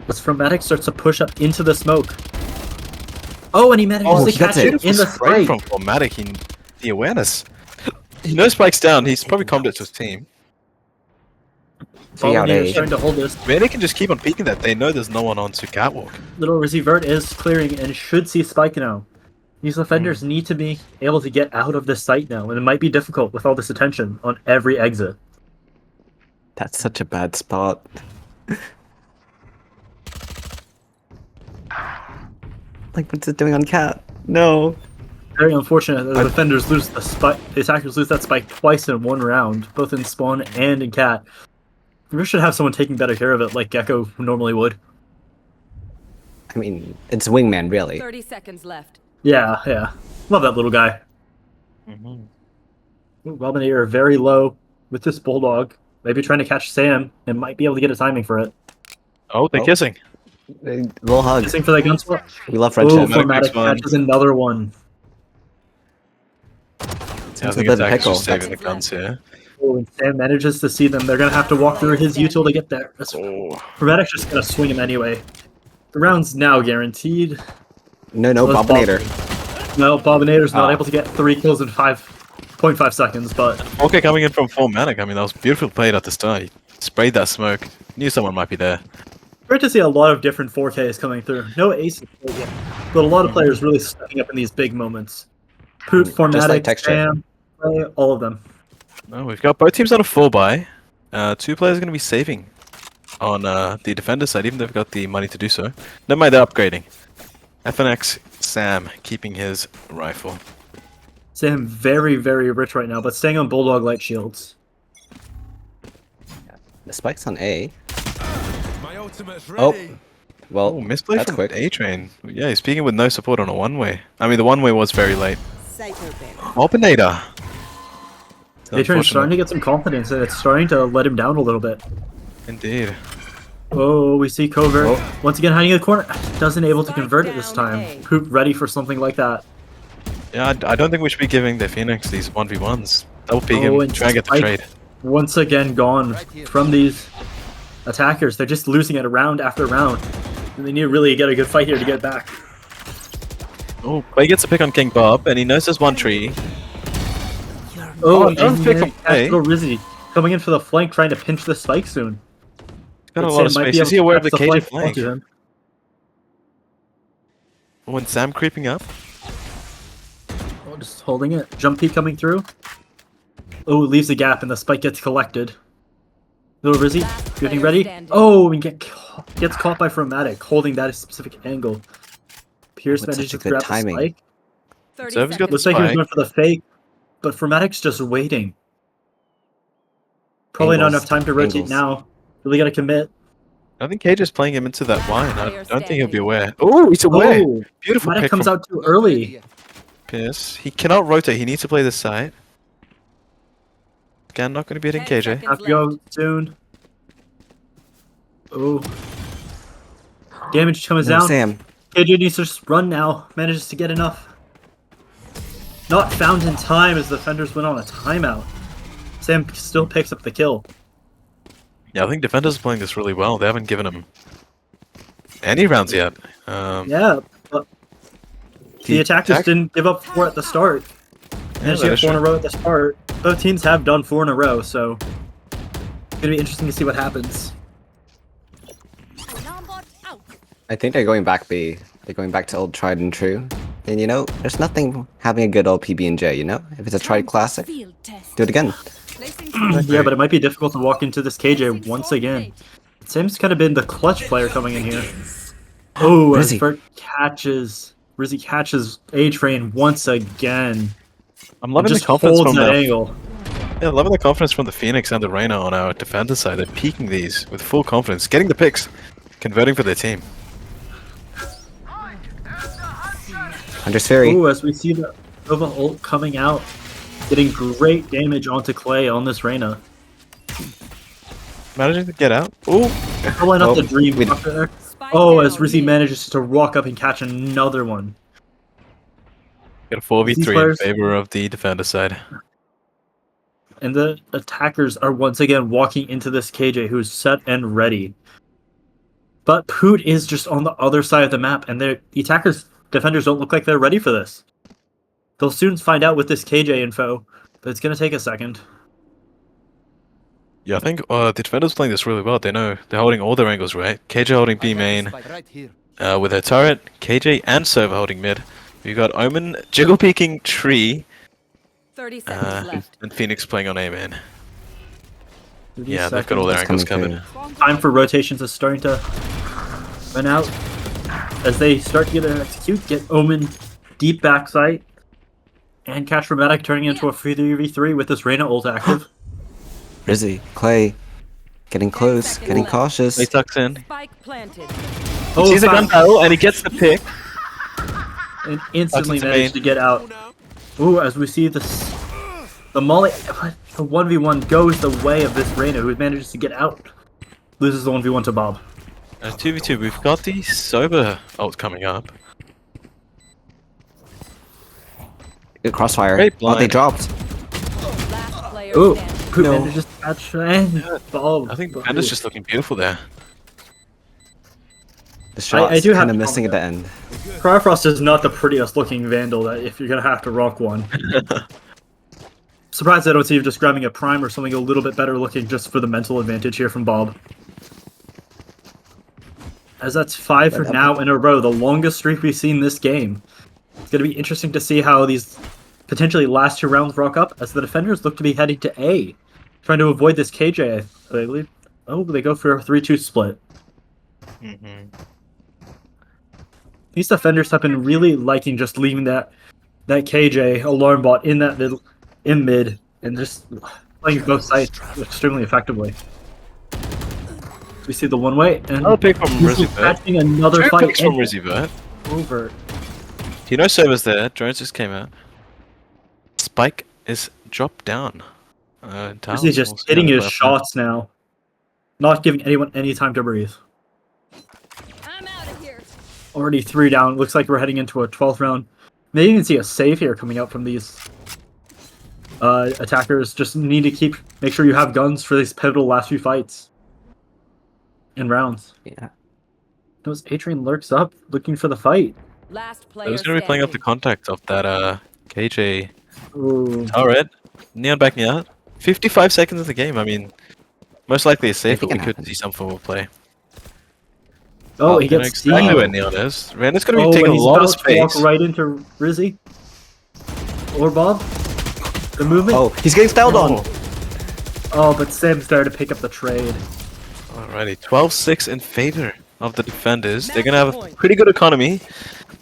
But Medic starts to push up into the smoke. Oh, and he manages Oh, to he gets catch it. it in the Spray spike. from Formatic. The awareness. He knows Spike's down. He's probably commed it to his team. Three out Volunteer is A. trying to hold this. I mean, they can just keep on peeking that. They know there's no one on to catwalk. Little Rizzy Vert is clearing and should see Spike now. These defenders need to be able to get out of this site now, and it might be difficult with all this attention on every exit. That's such a bad spot. Like, what's it doing on Cat? No. Very unfortunate that the defenders lose the spike. The attackers lose that spike twice in one round, both in spawn and in cat. We should have someone taking better care of it, like Gecko normally would. I mean, it's Wingman, really. 30 seconds left. Yeah. Love that little guy. Robinator very low with this bulldog. Maybe trying to catch Sam and might be able to get a timing for it. Oh, they're Oh. kissing. Little hug. Missing for that gun swap. We love Oh, friendship. Formatic Formatic makes one. catches another one. Yeah, I It's a think bit of a attackers pickle. just saving the guns here. Oh, and Sam manages to see them. They're gonna have to walk through his util to get there. Oh. Formatic's just gonna swing him anyway. The round's now guaranteed. No, Let's Bobinator. No, Bobinator's not Ah. able to get 3 kills in 5 0.5 seconds, but Okay, coming in from full manic. I mean, that was beautiful played at the start. He sprayed that smoke. Knew someone might be there. great to see a lot of different 4Ks coming through. No aces yet, but a lot of players really stepping up in these big moments. Poot, Just Formatic, like Texture. Sam, Clay, all of them. Oh, we've got both teams on a 4-buy. 2 players are going to be saving on the defender side, even though they've got the money to do so. Never mind, they're upgrading. FNX Sam keeping his rifle. Sam very, very rich right now, but staying on Bulldog light shields. The spike's on A. My ultimate's Oh. ready. Well, Oh, misplay that's from quick. A-Train. Yeah, he's speaking with no support on a one-way. I mean, the one-way was very late. Cypher bit. Openator. A-Train's starting to get some confidence, and it's starting to let him down a little bit. Indeed. Oh, we see Covert. Oh. Once again, hiding in the corner. Doesn't able to Spike convert it this down time. A. Poop ready for something like that. Yeah, I don't think we should be giving the Phoenix these 1v1s. Double peek Oh, him, and try and get the Spike- trade. Once again gone from these attackers. They're just losing it round after round. And they need to really get a good fight here to get back. Oh, Clay gets a pick on King Bob, and he knows there's one tree. Oh, another and pick from Clay. Tactical Rizzy coming in for the flank, trying to pinch the spike soon. He's got a But lot of Sam might space. be Is he able to aware of the catch KJ flank flank? onto him. Oh, and Sam creeping up. Oh, just holding it. Jump peek coming through. Oh, leaves a gap, and the spike gets collected. Little Rizzy, Last getting player ready. standing. Oh, and gets caught by Formatic, holding that specific angle. Pierce With manages such a to good grab timing. the spike. 30 Server's got seconds. the Looks like he was spike. going for the fake, but Formatic's just waiting. Probably not Angles, enough time to rotate angles. now. Really gotta commit. I think Cage is playing him into that line. I Player don't think he'll be standing. aware. Oh, he's aware. Oh, Beautiful Formatic pick comes from out too early. Pierce. He cannot rotate. He needs to play this side. Again, not going to be hitting 10 KJ. seconds. Have to go soon. Oh. Damage comes No, down. Sam. KJ needs to just run now. Manages to get enough. Not found in time as the defenders went on a timeout. Sam still picks up the kill. Yeah, I think defenders are playing this really well. They haven't given him any rounds yet. Yeah, but the attackers attack- didn't give up 4 at the start. Managed to that get is 4 in a true. row at the start. Both teams have done 4 in a row, so it's gonna be interesting to see what happens. I think they're going back B. They're going back to old tried and true. And you know, there's nothing having a good old PB&J, you know? If it's a tried classic, do it again. Yeah, but it might be difficult to walk into this KJ once again. Sam's kind of been the clutch player coming in here. Oh, as Rizzy. Vert catches, Rizzy catches A-Train once again. I'm loving the Just confidence holds from that the angle. yeah, loving the confidence from the Phoenix and the Reyna on our defender side. They're peeking these with full confidence, getting the picks, converting for their team. Hunter's Fury. Ooh, as we see the Nova ult coming out, getting great damage onto Clay on this Reyna. Managing to get out. Oh, Pulling up Oh, the dream we- bucket there. Spike Oh, as down Rizzy mid. manages to walk up and catch another one. got a 4v3 in players- favor of the defender side. And the attackers are once again walking into this KJ who's set and ready. But Poot is just on the other side of the map, and the attackers, defenders don't look like they're ready for this. They'll soon find out with this KJ info, but it's going to take a second. Yeah, I think the defenders playing this really well. They know they're holding all their angles right. KJ holding B main Right here. with her turret. KJ and Sova holding mid. We've got Omen jiggle peeking tree 30 seconds left. and Phoenix playing on A main. 30 Yeah, they've got all their seconds. angles coming covered. Time for rotations is starting to run out. As they start to get an execute, get Omen deep backside, and catch Dramatic turning into a 3v3 with this Reyna ult active. Rizzy, Clay, getting close, seconds getting left. cautious. He tucks in. Spike planted. Oh, Sees a gun found- barrel and he gets the pick. and instantly Tucks into managed to main. get out. Ooh, as we see this, the Molly, the 1v1 goes the way of this Reyna, who manages to get out. Loses the 1v1 to Bob. 2v2, we've got the Sober ult coming up. Good crossfire. Great Oh, they blind. dropped. Last player Ooh, standing. Poot No. manages to catch and Bob. I think But Defender's ooh. just looking beautiful there. The shot's I do have kind of to missing at the comment. end. Cryfrost is not the prettiest looking Vandal that if you're gonna have to rock one. Surprised I don't see you just grabbing a prime or something a little bit better looking just for the mental advantage here from Bob. As that's 5 for now in a row, the longest streak we've seen this game. It's going to be interesting to see how these potentially last 2 rounds rock up as the defenders look to be heading to A. Trying to avoid this KJ, I believe. Oh, they go for a 3-2 split. These defenders have been really liking just leaving that KJ alarm bot in that mid and just playing both sides extremely effectively. We see the one way and Another pick from this is Rizzy catching another Two fight picks from Rizzy Vert. over. Tino servers there. Drones just came out. Spike is dropped down. He's just hitting his shots now, not giving anyone any time to breathe. I'm out of here. Already 3 down. Looks like we're heading into a 12th round. Maybe even see a save here coming out from these attackers. Just need to make sure you have guns for these pivotal last few fights and rounds. Yeah. Those A-Train lurks up, looking for the fight. Last player Who's gonna be playing up the contact of that KJ Ooh. turret? Neon backing out. 55 seconds of the game. I mean, most likely a safe, but we could see some form of play. Oh, he You know gets exactly steamed. where Neon is. Random's gonna be Oh, taking and a he's lot of about to walk space. right into Rizzy. Or Bob. The movement. Oh, he's getting styled on. Oh, but Sam's there to pick up the trade. Alrighty, 12-6 in favor of the defenders. They're gonna have a pretty good economy.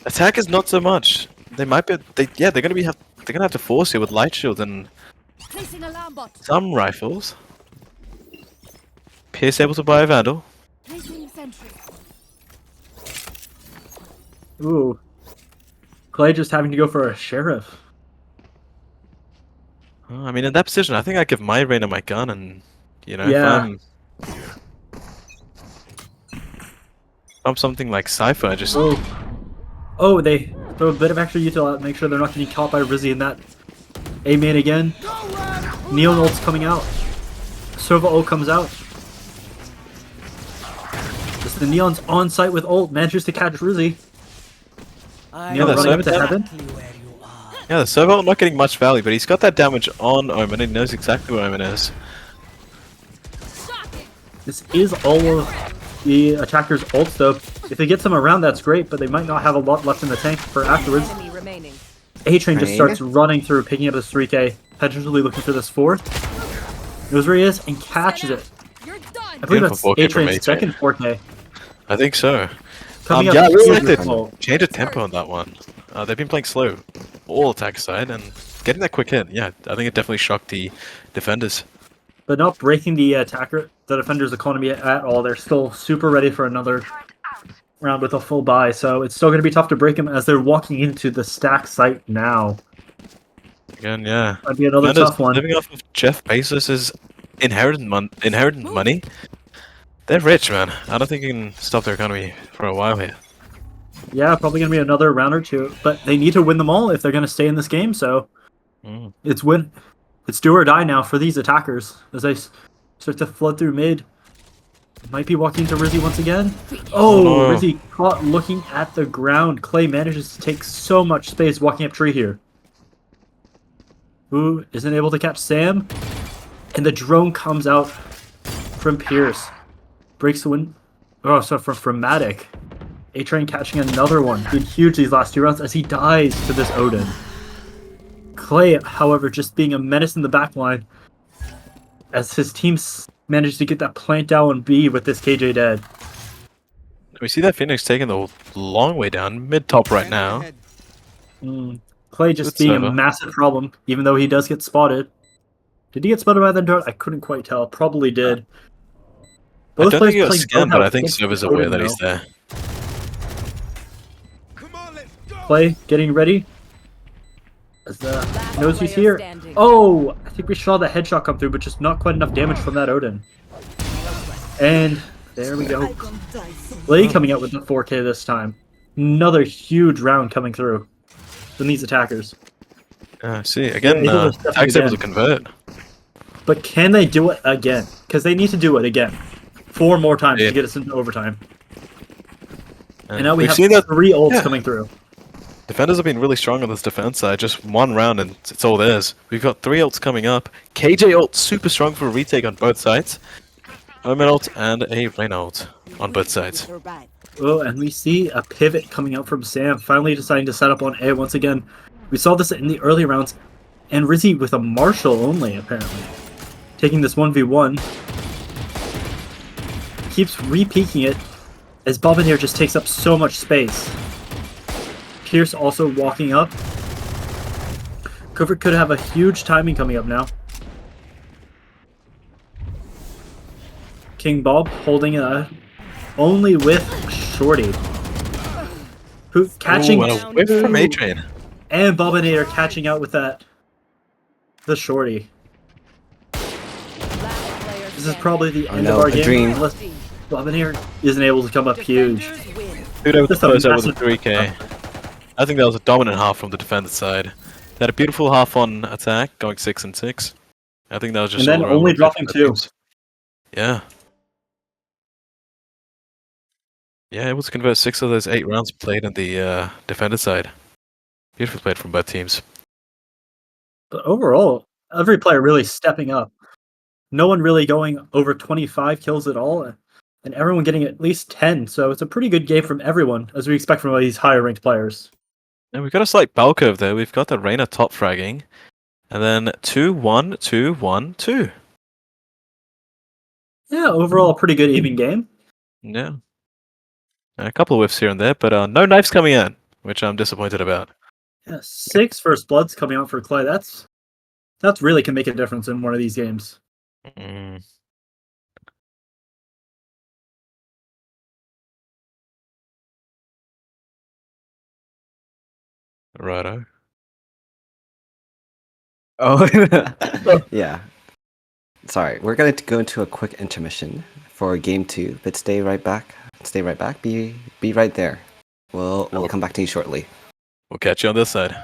Attack is not so much. They might be. They're gonna have to force it with light shields and Placing alarm bot. some rifles. Pierce able to buy a vandal. Placing sentry. Ooh. Clay just having to go for a sheriff. I mean, in that position, I think I give my Reyna my gun, and you know, Yeah. if I'm something like Cypher, I just Oh, they throw a bit of extra util out, make sure they're not getting caught by Rizzy in that A-main again. Neon ult's coming out. Sova ult comes out. Just the Neon's on site with ult, manages to catch Rizzy. Neon that's running up to so heaven. yeah, the server not getting much value, but he's got that damage on Omen. He knows exactly where Omen is. This is all of the attackers' ults though. If they get some around, that's great, but they might not have a lot left in the tank for afterwards. Enemy remaining. A-Train just Train. starts running through, picking up his 3k, potentially looking for this 4. Knows where he is, and catches it. You're done. I believe Beautiful that's 4K from A-Train's A-Train. second 4k. I think so. Coming Yeah, I up really like beautiful. the change of tempo on that one. They've been playing slow, all attack side, and getting that quick hit. Yeah, I think it definitely shocked the defenders. But not breaking the defender's economy at all. They're still super ready for another round with a full buy, so it's still going to be tough to break them as they're walking into the stack site now. Again, yeah. Might be another Defenders tough one. living off of Jeff Bezos' inheritance money. They're rich, man. I don't think you can stop their economy for a while here. Yeah, probably going to be another round or two, but they need to win them all if they're going to stay in this game, so it's do or die now for these attackers as they start to flood through mid. Might be walking into Rizzy once again. Oh, no. Rizzy caught looking at the ground. Clay manages to take so much space walking up tree here. Who isn't able to catch Sam? And the drone comes out from Pierce. Breaks the win. Oh, so from Matic. A-Train catching another one. Did huge these last 2 rounds as he dies to this Odin. Clay, however, just being a menace in the backline as his team managed to get that plant down on B with this KJ dead. We see that Phoenix taking the long way down, mid-top right now. Clay just Good being server. a massive problem, even though he does get spotted. Did he get spotted by the dart? I couldn't quite tell. Probably did. I don't think players he got playing scanned, but I Roadhouse think against server's Odin aware that now. he's there. Come on, let's go. Clay getting ready. As Last knows he's player here. standing. Oh, I think we saw the headshot come through, but just not quite enough damage from that Odin. And there we go. Clay coming out with the 4K this time. Another huge round coming through from these attackers. See, again, Yeah, he'll step Tag's able to again. convert. But can they do it again? Because they need to do it again. 4 more times Yeah. to get us into overtime. And now we We've have seen that 3 ults yeah. coming through. Defenders have been really strong on this defense side. Just one round and it's all theirs. We've got 3 ults coming up. KJ ult super strong for a retake on both sides. Omen ult and a Reyna ult on both sides. Oh, and we see a pivot coming out from Sam, finally deciding to set up on A once again. We saw this in the early rounds, and Rizzy with a Marshall only, apparently. Taking this 1v1. Keeps re-peeking it, as Bobbinier just takes up so much space. Pierce also walking up. Covert could have a huge timing coming up now. King Bob holding only with Shorty. Who catching Ooh, and a whip from A-Train. and Bobbinator catching out with that. The Shorty. This is probably the end of no, our a game. dream. Unless Bobbinator isn't able to come up huge. Dude, I would Just a close out with a massive- 3k. I think that was a dominant half from the defender side. They had a beautiful half on attack, going 6 and 6. I think that was just And then all around only good dropping for 2. teams. Yeah. Yeah, able to convert 6 of those 8 rounds played on the defender side. Beautifully played from both teams. But overall, every player really stepping up. No one really going over 25 kills at all, and everyone getting at least 10. So it's a pretty good game from everyone, as we expect from these higher ranked players. And we've got a slight bell curve there. We've got the Reyna top fragging. And then 2-1, 2-1, 2. Yeah, overall, a pretty good even game. Yeah. A couple of whiffs here and there, but no knives coming in, which I'm disappointed about. Yeah, 6 first bloods coming out for Clay. That's really can make a difference in one of these games. Mm. Righto. Oh, yeah. Sorry, we're gonna go into a quick intermission for game 2, but stay right back. Stay right back. Be right there. We'll come back to you shortly. We'll catch you on this side.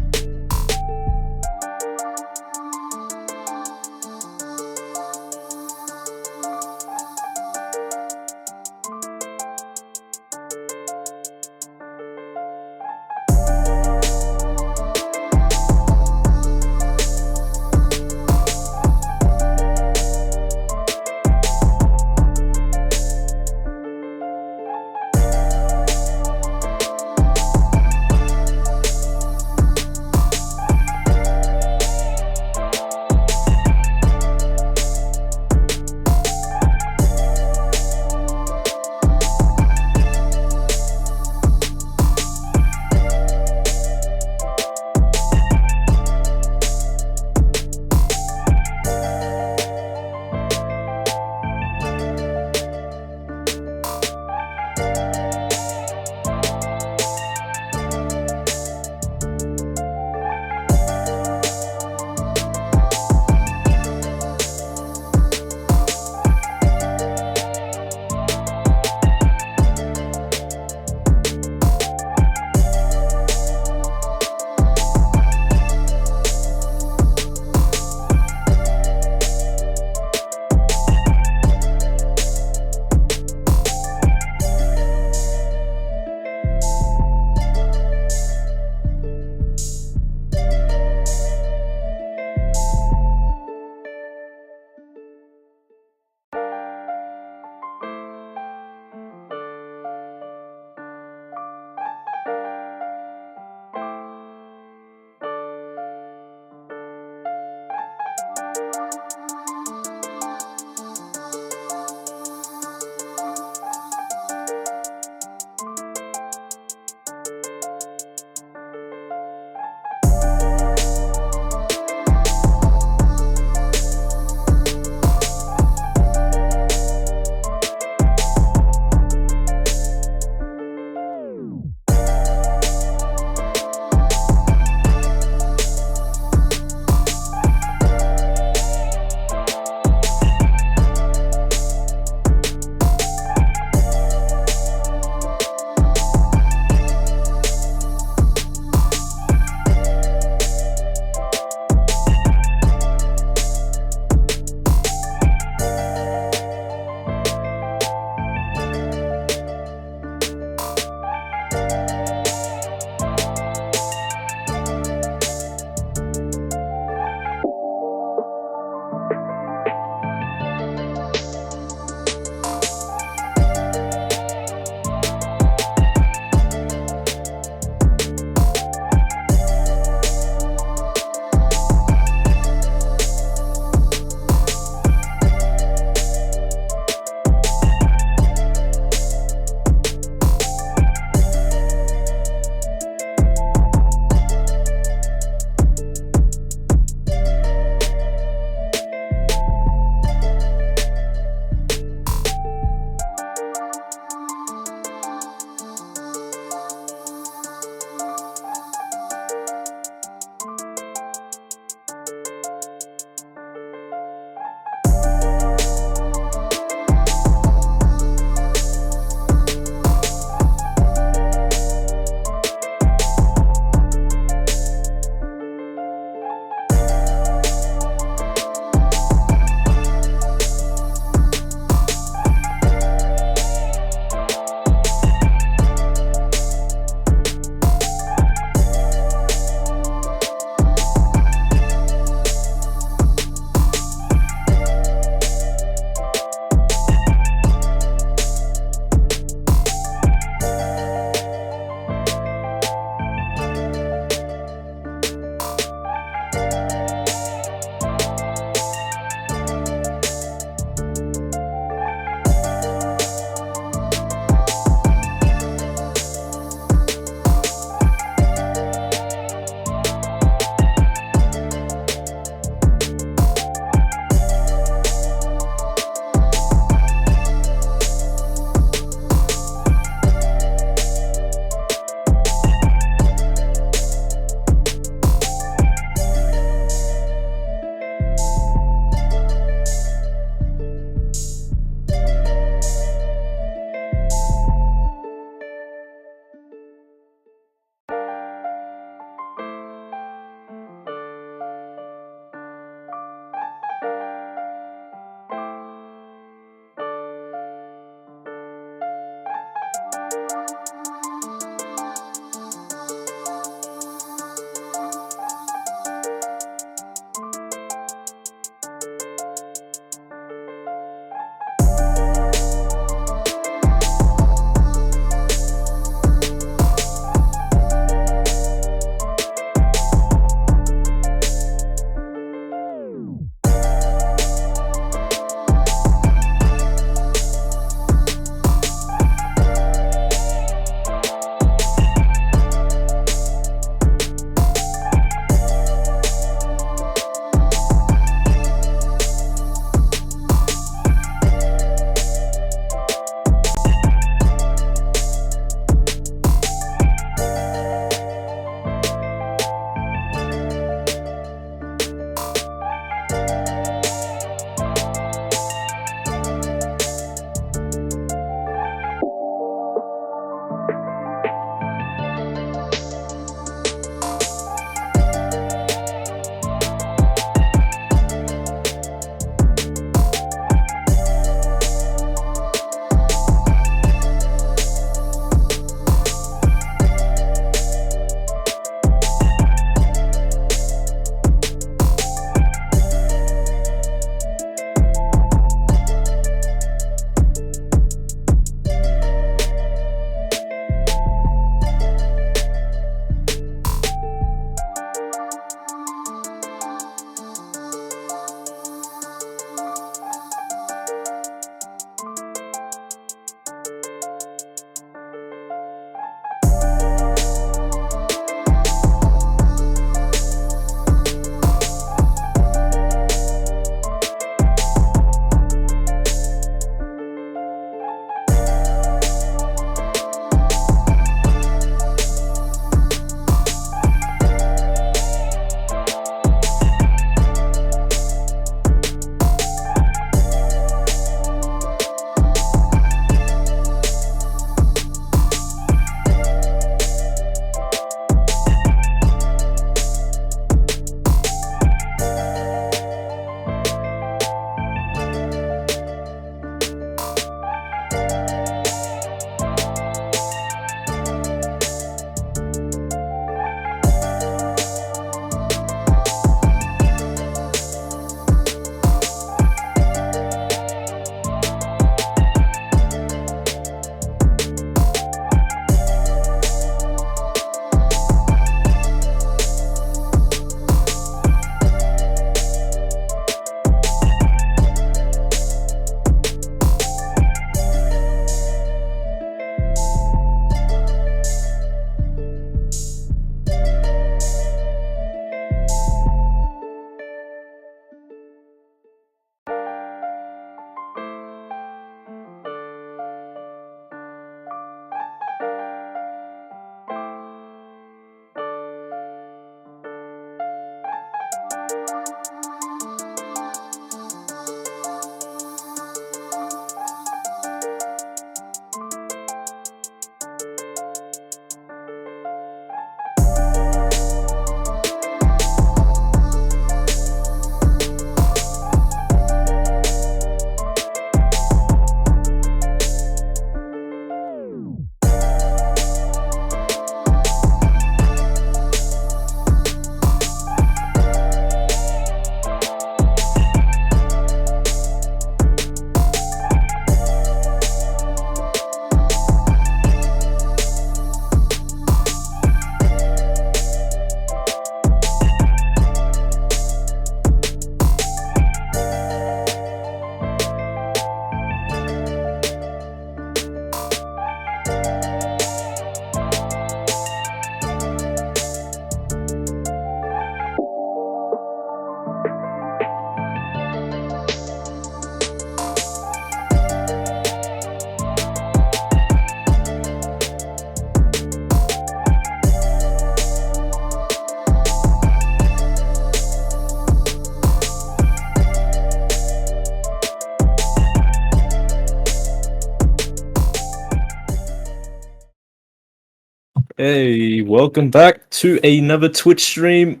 Hey, welcome back to another Twitch stream.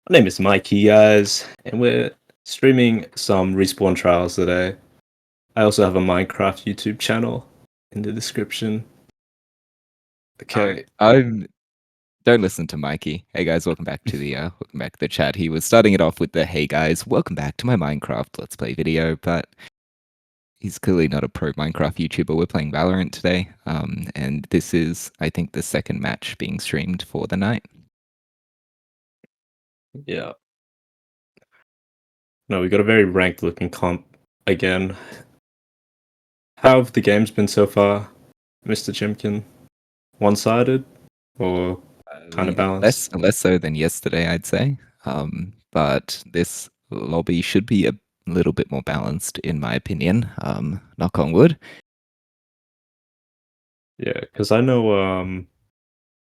My name is Mikey, guys, and we're streaming some Respawn Trials today. I also have a Minecraft YouTube channel in the description. Okay. Don't listen to Mikey. Hey guys, welcome back to the chat. He was starting it off with the hey guys, welcome back to my Minecraft Let's Play video, but he's clearly not a pro Minecraft YouTuber. We're playing Valorant today, and this is, I think, the second match being streamed for the night. Yeah. No, we got a very ranked looking comp again. How have the games been so far, Mr. Chimkin? One-sided or kind of balanced? Less so than yesterday, I'd say. But this lobby should be a little bit more balanced, in my opinion. Knock on wood. Yeah, because I know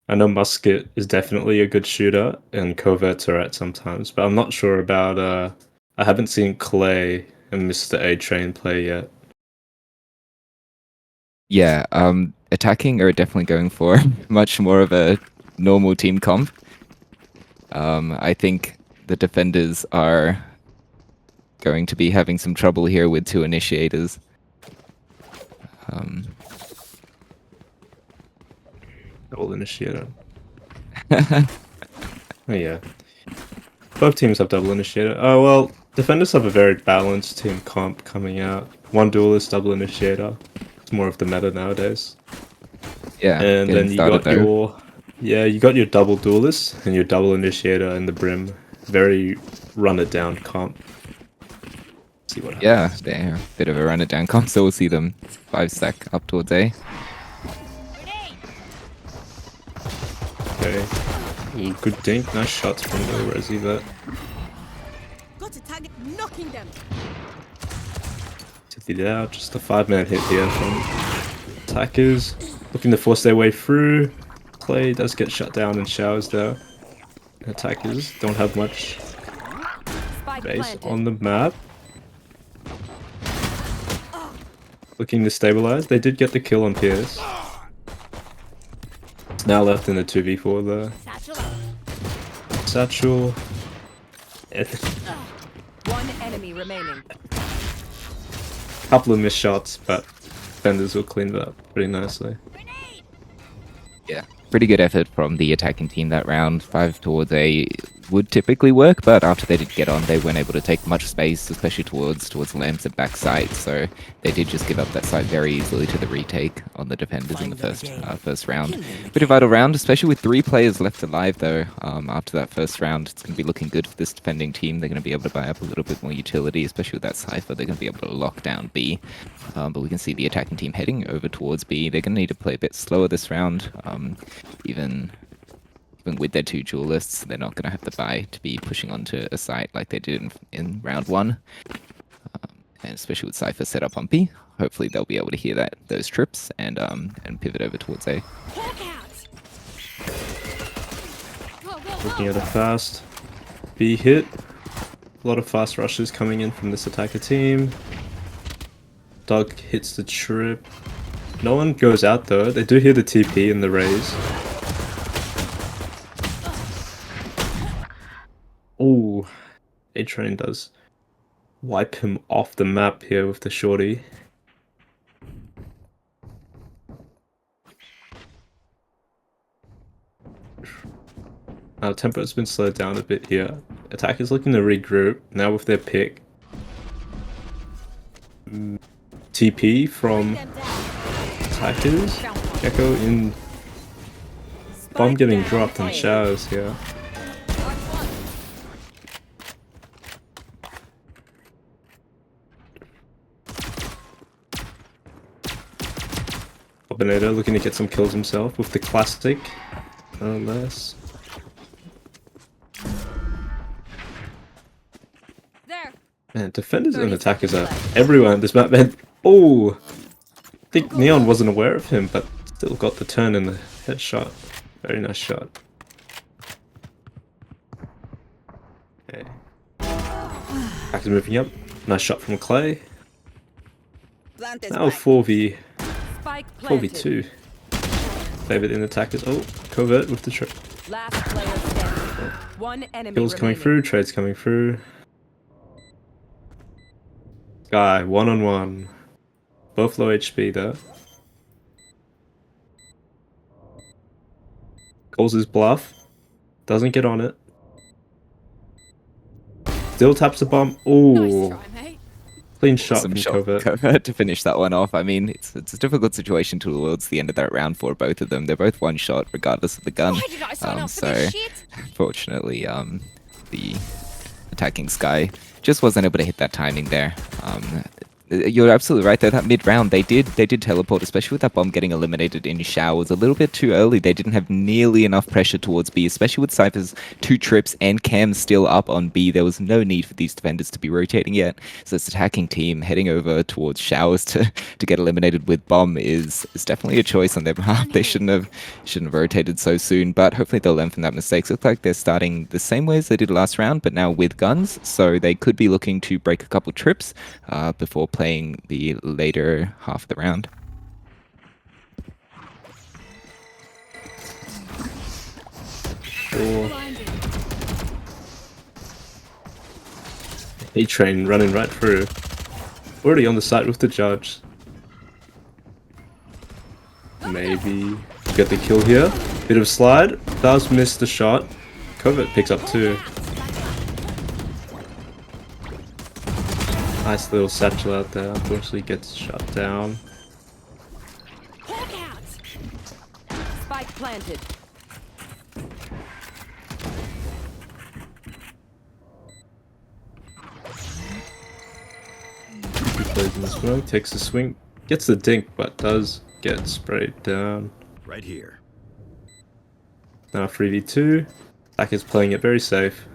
Musket is definitely a good shooter, and Covert's alright sometimes, but I'm not sure about I haven't seen Clay and Mr. A Train play yet. Yeah, attacking are definitely going for much more of a normal team comp. I think the defenders are going to be having some trouble here with two initiators. Double initiator. Oh yeah. Both teams have double initiator. Oh well, defenders have a very balanced team comp coming out. One duelist, double initiator. It's more of the meta nowadays. Yeah, And then you got you got your double duelist and your double initiator and the brim. Very run it down comp. See what happens. Yeah, they're a bit of a run it down comp, so we'll see them 5-stack up towards A. Okay. Ooh, good dink. Nice shots from the Resi there. Got to target knocking them. Took it out. Just a 5-man hit here from attackers. Looking to force their way through. Clay does get shut down in showers though. Attackers don't have much Spike base planted. on the map. Looking to stabilize. They did get the kill on Pierce. It's now left in the 2v4 there. Satchel out. Satchel. One enemy remaining. Couple of missed shots, but defenders will clean that up pretty nicely. Yeah, pretty good effort from the attacking team that round. 5 towards A would typically work, but after they did get on, they weren't able to take much space, especially towards lamps and back side. So they did just give up that side very easily to the retake on the defenders in the first round. Pretty vital round, especially with 3 players left alive though. After that first round, it's going to be looking good for this defending team. They're going to be able to buy up a little bit more utility, especially with that Cypher. They're going to be able to lock down B. But we can see the attacking team heading over towards B. They're going to need to play a bit slower this round. Even with their 2 duelists, they're not going to have the buy to be pushing onto a site like they did in round 1. And especially with Cypher set up on B, hopefully they'll be able to hear those trips and pivot over towards A. Looking at a fast B hit. A lot of fast rushes coming in from this attacker team. Doug hits the trip. No one goes out though. They do hear the TP and the raise. Oh, A-Train does wipe him off the map here with the shorty. Tempo's been slowed down a bit here. Attackers looking to regroup now with their pick. TP from attackers. Gecko in bomb getting dropped in showers here. Bobbinator looking to get some kills himself with the classic. No less. There. Man, defenders and attackers are everywhere in this map, man. Oh! I think Neon wasn't aware of him, but still got the turn in the headshot. Very nice shot. Okay. Attackers moving up. Nice shot from Clay. Now 4v2. Favored in attackers. Oh, covert with the Last player standing. One enemy kills coming remaining. through, trades coming through. Guy, 1-on-1. Both low HP though. Calls his bluff. Doesn't get on it. Still taps the bomb. Ooh. Nice try, mate. Clean shot Some from shot covert. to finish that one off. I mean, it's a difficult situation towards the end of that round for both of them. They're both one shot, regardless of the gun. Why did I sign up for So, this shit? fortunately, the attacking Sky just wasn't able to hit that timing there. You're absolutely right though. That mid round, they did teleport, especially with that bomb getting eliminated in showers a little bit too early. They didn't have nearly enough pressure towards B, especially with Cypher's 2 trips and Cam still up on B. There was no need for these defenders to be rotating yet. So this attacking team heading over towards showers to get eliminated with bomb is definitely a choice on their behalf. They shouldn't have rotated so soon, but hopefully they'll learn from that mistake. So it looks like they're starting the same way as they did last round, but now with guns. So they could be looking to break a couple trips before playing the later half of the round. A-Train running right through. Already on the site with the judge. Maybe get the kill here. Bit of slide. Does miss the shot. Covert picks up 2. Nice little satchel out there. Unfortunately gets shut down. Spike planted. He plays in the smoke, takes the swing, gets the dink, but does get sprayed down. Right here. Now 3v2. Attacker's playing it very safe.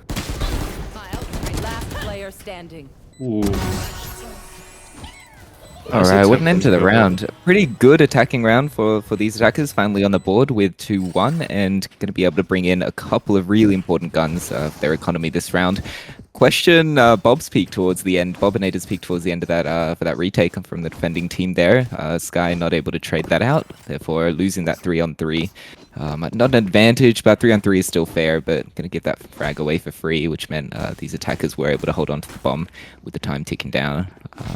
Last player standing. Ooh. Alright, what an end to the round. Pretty good attacking round for these attackers. Finally on the board with 2-1 and going to be able to bring in a couple of really important guns for their economy this round. Question Bob's peak towards the end. Bobinator's peak towards the end of that for that retake from the defending team there. Sky not able to trade that out, therefore losing that 3-on-3. Not an advantage, but 3-on-3 is still fair, but going to give that frag away for free, which meant these attackers were able to hold on to the bomb with the time ticking down.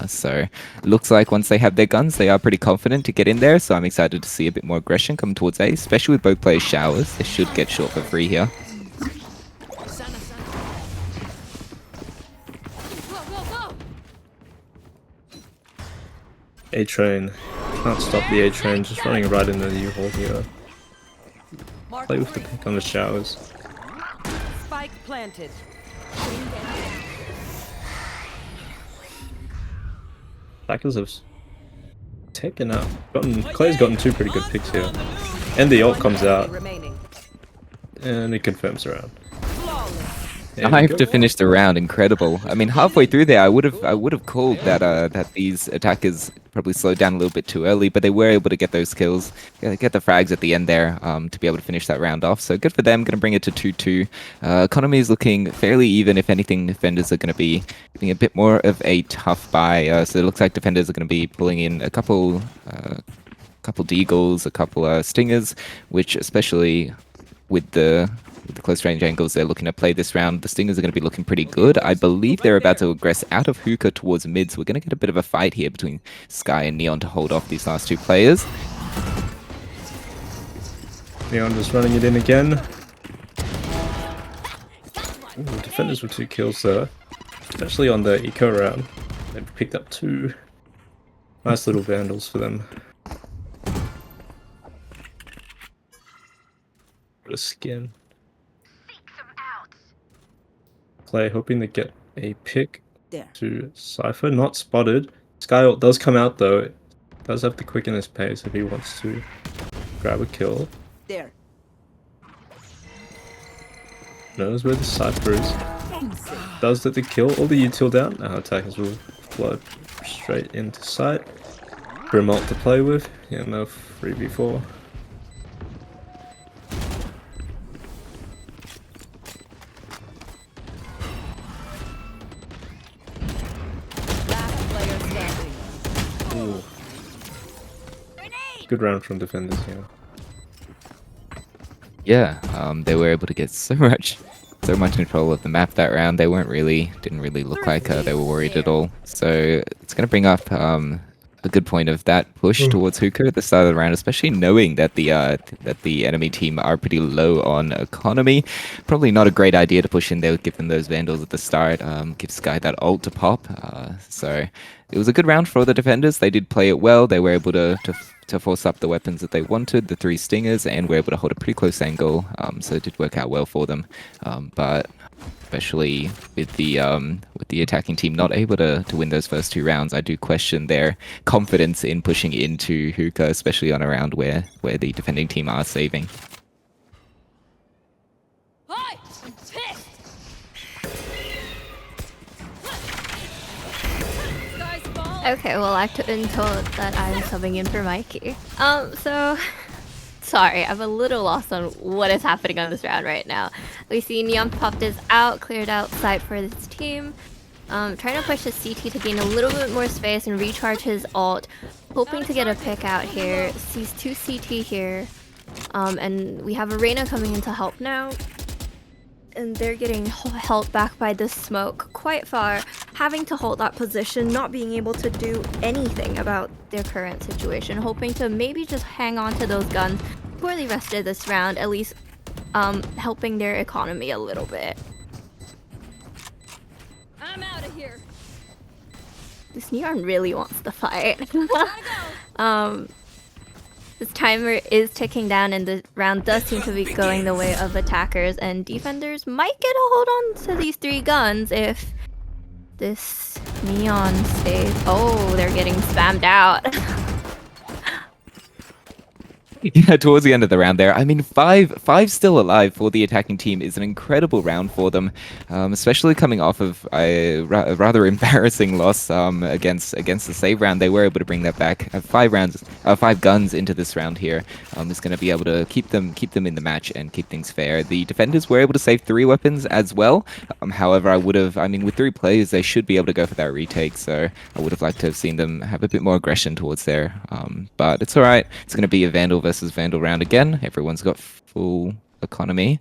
So looks like once they have their guns, they are pretty confident to get in there, so I'm excited to see a bit more aggression come towards A, especially with both players showers. They should get short for free here. A-Train. Can't stop the A-Train, just running right into the U-Haul here. Play with the pick on the showers. Spike planted. Attackers have taken out. Clay's gotten 2 pretty good picks here. And the ult comes out. Remaining. And it confirms around. Hype to finish the round, incredible. I mean, halfway through there, I would have called that these attackers probably slowed down a little bit too early, but they were able to get those kills, get the frags at the end there to be able to finish that round off. So good for them. Going to bring it to 2-2. Economy is looking fairly even. If anything, defenders are going to be getting a bit more of a tough buy. So it looks like defenders are going to be pulling in a couple deagles, a couple stingers, which especially with the close range angles they're looking to play this round, the Stingers are going to be looking pretty good. I believe they're about to aggress out of hookah towards mid, so we're going to get a bit of a fight here between Sky and Neon to hold off these last 2 players. Neon just running it in again. Ooh, defenders with 2 kills there. Especially on the eco round. They've picked up 2 nice little vandals for them. What a skin. Clay hoping to get a pick to Cypher. Not spotted. Sky ult does come out though. It does have to quicken his pace if he wants to grab a kill. There. Knows where the Cypher is. Does get the kill. All the util down. Now attackers will flood straight into sight. Brim ult to play with. Yeah, no 3v4. Good round from defenders here. Yeah, they were able to get so much control of the map that round. They didn't really look like they were worried at all. So it's going to bring up a good point of that push towards Hookah at the start of the round, especially knowing that the enemy team are pretty low on economy. Probably not a great idea to push in there, given those Vandals at the start. Give Sky that ult to pop. So it was a good round for the defenders. They did play it well. They were able to force up the weapons that they wanted, the 3 stingers, and were able to hold a pretty close angle. So it did work out well for them. But especially with the attacking team not able to win those first 2 rounds, I do question their confidence in pushing into Hookah, especially on a round where the defending team are saving. Okay, well, I've been told that I'm subbing in for Mikey. So... Sorry, I'm a little lost on what is happening on this round right now. We see Neon popped his out, cleared out side for this team. Trying to push his CT to gain a little bit more space and recharge his ult. Hoping to get a pick out here. Sees 2 CT here. And we have Arena coming in to help now. And they're getting held back by this smoke quite far, having to hold that position, not being able to do anything about their current situation, hoping to maybe just hang on to those guns, poorly rested this round, at least helping their economy a little bit. I'm out of here. This Neon really wants to fight. This timer is ticking down and the round does seem to be going the way of attackers, and defenders might get a hold on to these 3 guns if this Neon stays. Oh, they're getting spammed out. Yeah, towards the end of the round there. I mean, five still alive for the attacking team is an incredible round for them, especially coming off of a rather embarrassing loss against the save round. They were able to bring that back. 5 guns into this round here is going to be able to keep them in the match and keep things fair. The defenders were able to save 3 weapons as well. However, I mean, with 3 players, they should be able to go for that retake. So I would have liked to have seen them have a bit more aggression towards there. But it's all right. It's going to be a Vandal versus Vandal round again. Everyone's got full economy.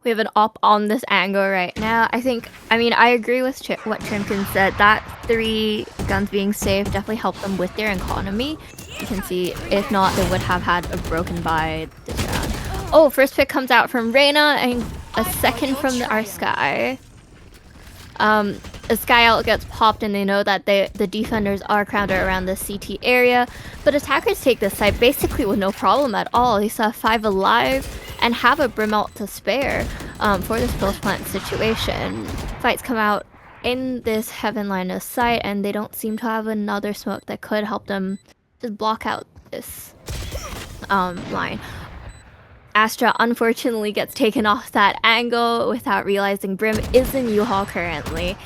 We have an op on this angle right now. I mean, I agree with what Trimkin said. That 3 guns being saved definitely helped them with their economy. You can see, if not, they would have had a broken by this round. Oh, first pick comes out from Reyna and a second from our Sky. A Sky ult gets popped and they know that the defenders are crowded around the CT area, but attackers take this side basically with no problem at all. They saw 5 alive and have a Brim ult to spare for this post plant situation. Fights come out in this Heaven line of sight and they don't seem to have another smoke that could help them just block out this line. Astra unfortunately gets taken off that angle without realizing Brim is in U-Haul currently.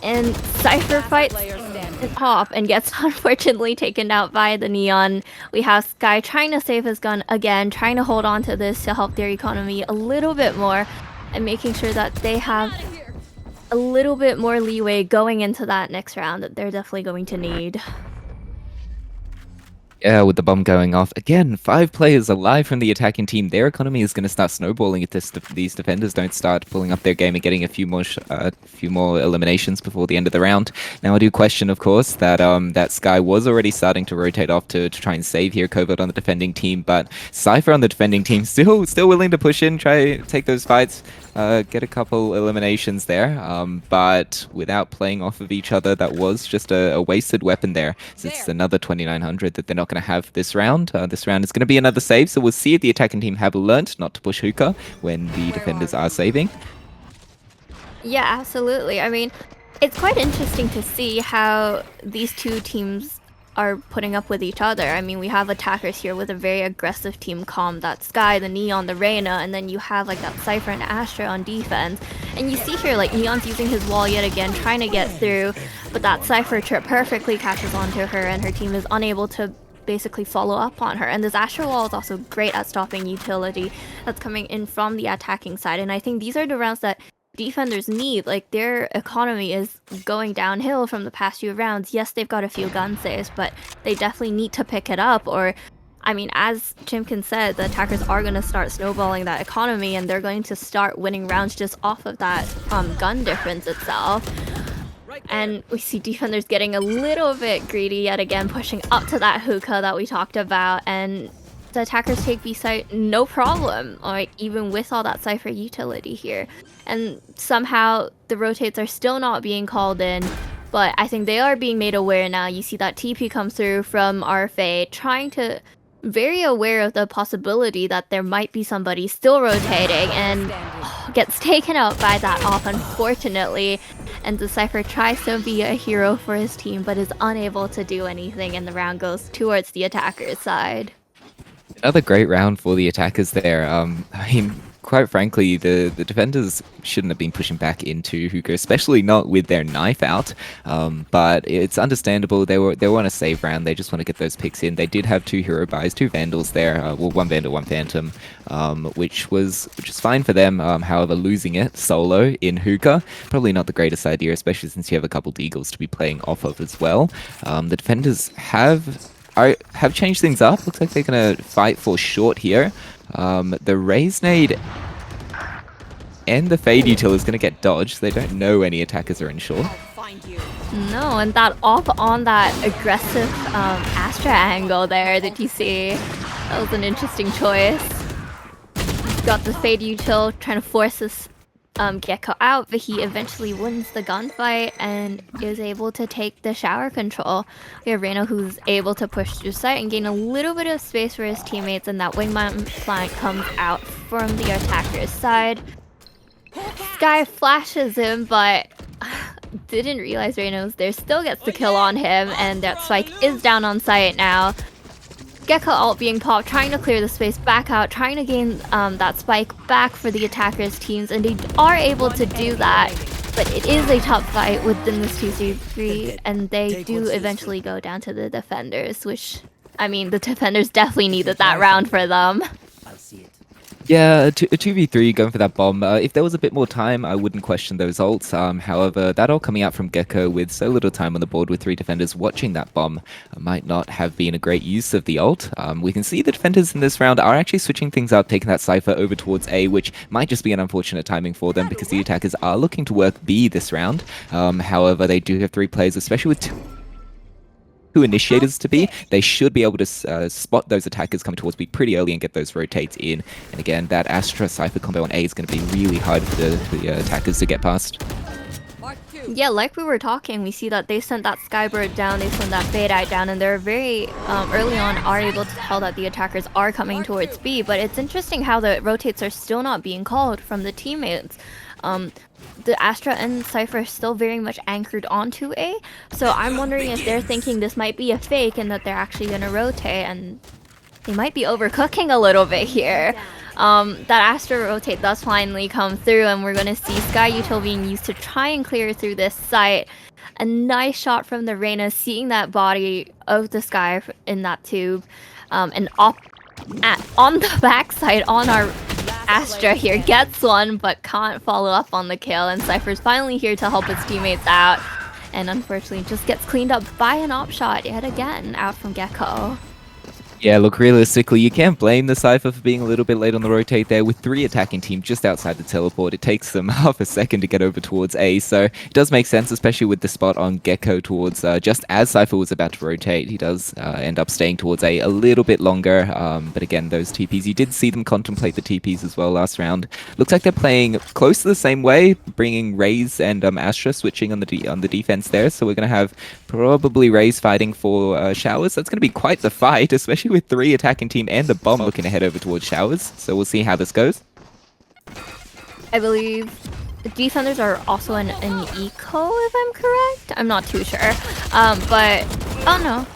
And Cypher fights his top and gets unfortunately taken out by the Neon. We have Sky trying to save his gun again, trying to hold on to this to help their economy a little bit more and making sure that they have a little bit more leeway going into that next round that they're definitely going to need. Yeah, with the bomb going off. Again, 5 players alive from the attacking team. Their economy is going to start snowballing if these defenders don't start pulling up their game and getting a few more eliminations before the end of the round. Now, I do question, of course, that that Sky was already starting to rotate off to try and save here, Covert on the defending team, but Cypher on the defending team still willing to push in, try take those fights, get a couple eliminations there, but without playing off of each other. That was just a wasted weapon there. So it's another 2900 that they're not going to have this round. This round is going to be another save, so we'll see if the attacking team have learnt not to push Hookah when the defenders are saving. Yeah, absolutely. I mean, it's quite interesting to see how these 2 teams are putting up with each other. I mean, we have attackers here with a very aggressive team comp, that Sky, the Neon, the Reyna, and then you have like that Cypher and Astra on defense. And you see here, like, Neon's using his wall yet again, trying to get through, but that Cypher trip perfectly catches onto her and her team is unable to basically follow up on her. And this Astra wall is also great at stopping utility that's coming in from the attacking side. And I think these are the rounds that defenders need. Like, their economy is going downhill from the past few rounds. Yes, they've got a few gun saves, but they definitely need to pick it up, or I mean, as Chimkin said, the attackers are going to start snowballing that economy, and they're going to start winning rounds just off of that gun difference itself. And we see defenders getting a little bit greedy yet again, pushing up to that hookah that we talked about, and the attackers take B site no problem, like even with all that Cypher utility here. And somehow the rotates are still not being called in, but I think they are being made aware now. You see that TP comes through from RFA, trying to very aware of the possibility that there might be somebody still rotating, and gets taken out by that off, unfortunately. And the Cypher tries to be a hero for his team, but is unable to do anything, and the round goes towards the attacker's side. Another great round for the attackers there. I mean, quite frankly, the defenders shouldn't have been pushing back into hookah, especially not with their knife out. But it's understandable. They were on a save round. They just want to get those picks in. They did have 2 hero buys, 2 vandals there. Well, 1 vandal, 1 phantom, which is fine for them. However, losing it solo in hookah, probably not the greatest idea, especially since you have a couple deagles to be playing off of as well. The defenders have changed things up. Looks like they're gonna fight for short here. The raise nade and the fade util is gonna get dodged. They don't know any attackers are in short. No, and that off on that aggressive Astra angle there that you see, that was an interesting choice. He's got the fade util trying to force this Gecko out, but he eventually wins the gunfight and is able to take the shower control. We have Reyna who's able to push through site and gain a little bit of space for his teammates, and that wingman flank comes out from the attacker's side. Sky flashes him, but didn't realize Reyna was there. Still gets the kill on him, and that spike is down on site now. Gecko ult being popped, trying to clear the space back out, trying to gain that spike back for the attackers' teams, and they are able to do that. But it is a tough fight within this 2v3, and they do eventually go down to the defenders, which, I mean, the defenders definitely needed that round for them. I'll see it. Yeah, a 2v3 going for that bomb. If there was a bit more time, I wouldn't question those ults. However, that all coming out from Gecko with so little time on the board with 3 defenders watching that bomb might not have been a great use of the ult. We can see the defenders in this round are actually switching things up, taking that Cypher over towards A, which might just be an unfortunate timing for them because the attackers are looking to work B this round. However, they do have 3 players, especially with 2 initiators to be. They should be able to spot those attackers coming towards B pretty early and get those rotates in. And again, that Astra Cypher combo on A is going to be really hard for the attackers to get past. Yeah, like we were talking, we see that they sent that Skybird down, they sent that Fade-Eye down, and they're very early on are able to tell that the attackers are coming towards B. But it's interesting how the rotates are still not being called from the teammates. The Astra and Cypher are still very much anchored onto A, so I'm wondering if they're thinking this might be a fake and that they're actually going to rotate, and they might be overcooking a little bit here. That Astra rotate does finally come through, and we're going to see Sky Util being used to try and clear through this site. A nice shot from the Reyna, seeing that body of the Sky in that tube, and on the backside on our Astra here gets one, but can't follow up on the kill, and Cypher's finally here to help his teammates out, and unfortunately just gets cleaned up by an op shot yet again out from Gecko. Yeah, look, realistically, you can't blame the Cypher for being a little bit late on the rotate there. With 3 attacking teams just outside the teleport, it takes them half a second to get over towards A, so it does make sense, especially with the spot on Gecko towards, just as Cypher was about to rotate, he does end up staying towards A little bit longer, but again, those TPs, you did see them contemplate the TPs as well last round. Looks like they're playing close to the same way, bringing Raze and Astra switching on the defense there, so we're going to have probably Raze fighting for Showers. That's going to be quite the fight, especially with 3 attacking team and the bomb looking to head over towards Showers. So we'll see how this goes. I believe the defenders are also an eco, if I'm correct. I'm not too sure. But, oh no.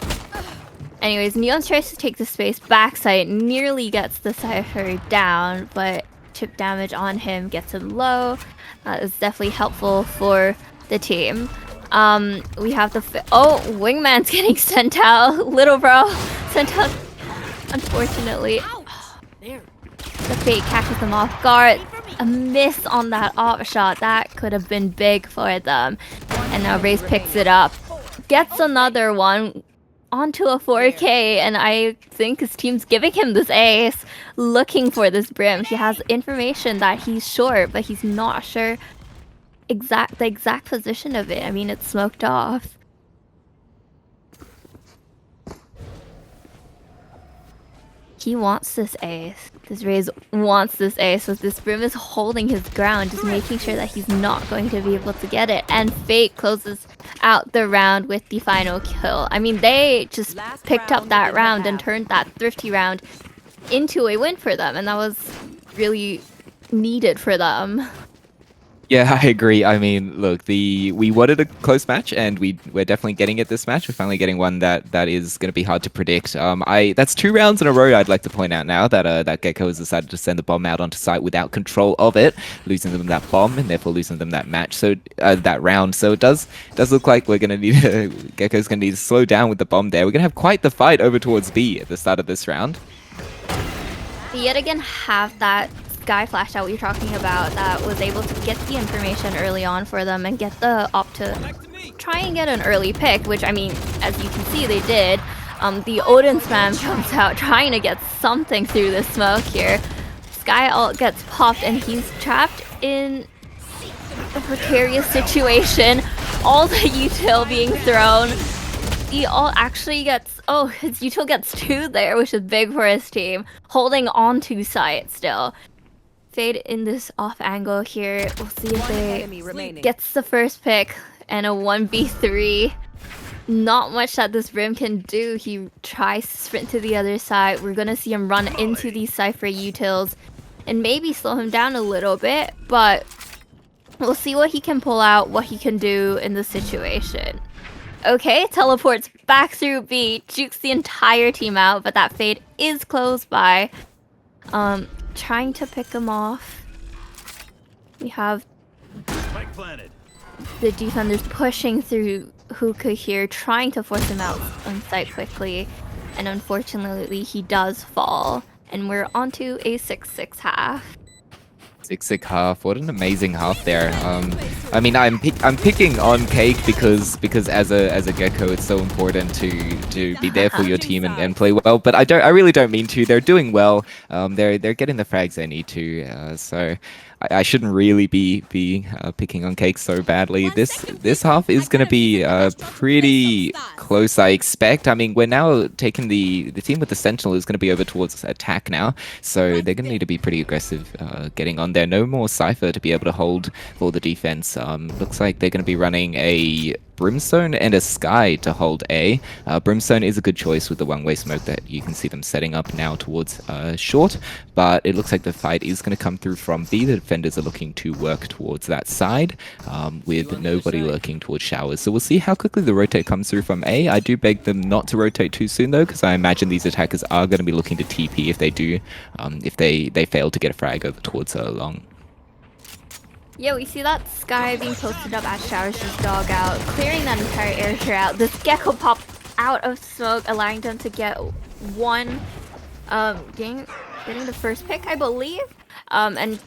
Anyways, Neon tries to take the space backside, nearly gets the Cypher down, but chip damage on him gets him low. That is definitely helpful for the team. We have the Wingman's getting sent out. Little bro sent out, unfortunately. The fate catches them off guard. A miss on that op shot. That could have been big for them. And now Raze picks it up. Gets another one onto a 4K, and I think his team's giving him this ace, looking for this brim. He has information that he's short, but he's not sure the exact position of it. I mean, it's smoked off. He wants this ace. This Raze wants this ace, so this brim is holding his ground, just making sure that he's not going to be able to get it. And Fate closes out the round with the final kill. I mean, they just picked up that round and turned that thrifty round into a win for them, and that was really needed for them. Yeah, I agree. I mean, look, we wanted a close match, and we're definitely getting it this match. We're finally getting one that is going to be hard to predict. That's 2 rounds in a row. I'd like to point out now that that Gecko has decided to send the bomb out onto site without control of it, losing them that bomb, and therefore losing them that match. So that round. So it does look like we're going to need Gecko's going to need to slow down with the bomb there. We're going to have quite the fight over towards B at the start of this round. We yet again have that Sky flash that we were talking about that was able to get the information early on for them and get the op to try and get an early pick, which, I mean, as you can see, they did. The Odin spam comes out trying to get something through the smoke here. Sky ult gets popped and he's trapped in a precarious situation. All the util being thrown. He ult actually gets, oh, his util gets 2 there, which is big for his team. Holding on to site still. Fade in this off angle here. We'll see if they gets the first pick and a 1v3. Not much that this Brim can do. He tries to sprint to the other side. We're gonna see him run into these Cypher utils and maybe slow him down a little bit, but we'll see what he can pull out, what he can do in this situation. Okay, teleports back through B, jukes the entire team out, but that Fade is close by. Trying to pick him off. We have the defenders pushing through Hookah here, trying to force him out on site quickly. And unfortunately, he does fall. And we're onto a 6-6 half. 6-6 half. What an amazing half there. I mean, I'm picking on Cake because as a Gecko, it's so important to be there for your team and play well. But I really don't mean to. They're doing well. They're getting the frags they need to. So I shouldn't really be picking on Cake so badly. This half is going to be pretty close, I expect. I mean, we're now taking the team with the Sentinel is going to be over towards attack now, so they're going to need to be pretty aggressive getting on there. No more Cypher to be able to hold for the defense. Looks like they're going to be running a Brimstone and a Sky to hold A. Brimstone is a good choice with the one-way smoke that you can see them setting up now towards short, but it looks like the fight is going to come through from B. The defenders are looking to work towards that side with nobody lurking towards showers. So we'll see how quickly the rotate comes through from A. I do beg them not to rotate too soon though, because I imagine these attackers are going to be looking to TP if they do, if they fail to get a frag over towards long. Yeah, we see that Sky being posted up at Showers' dog out, clearing that entire area out. This Gecko popped out of smoke, allowing them to get one, getting the first pick, I believe, and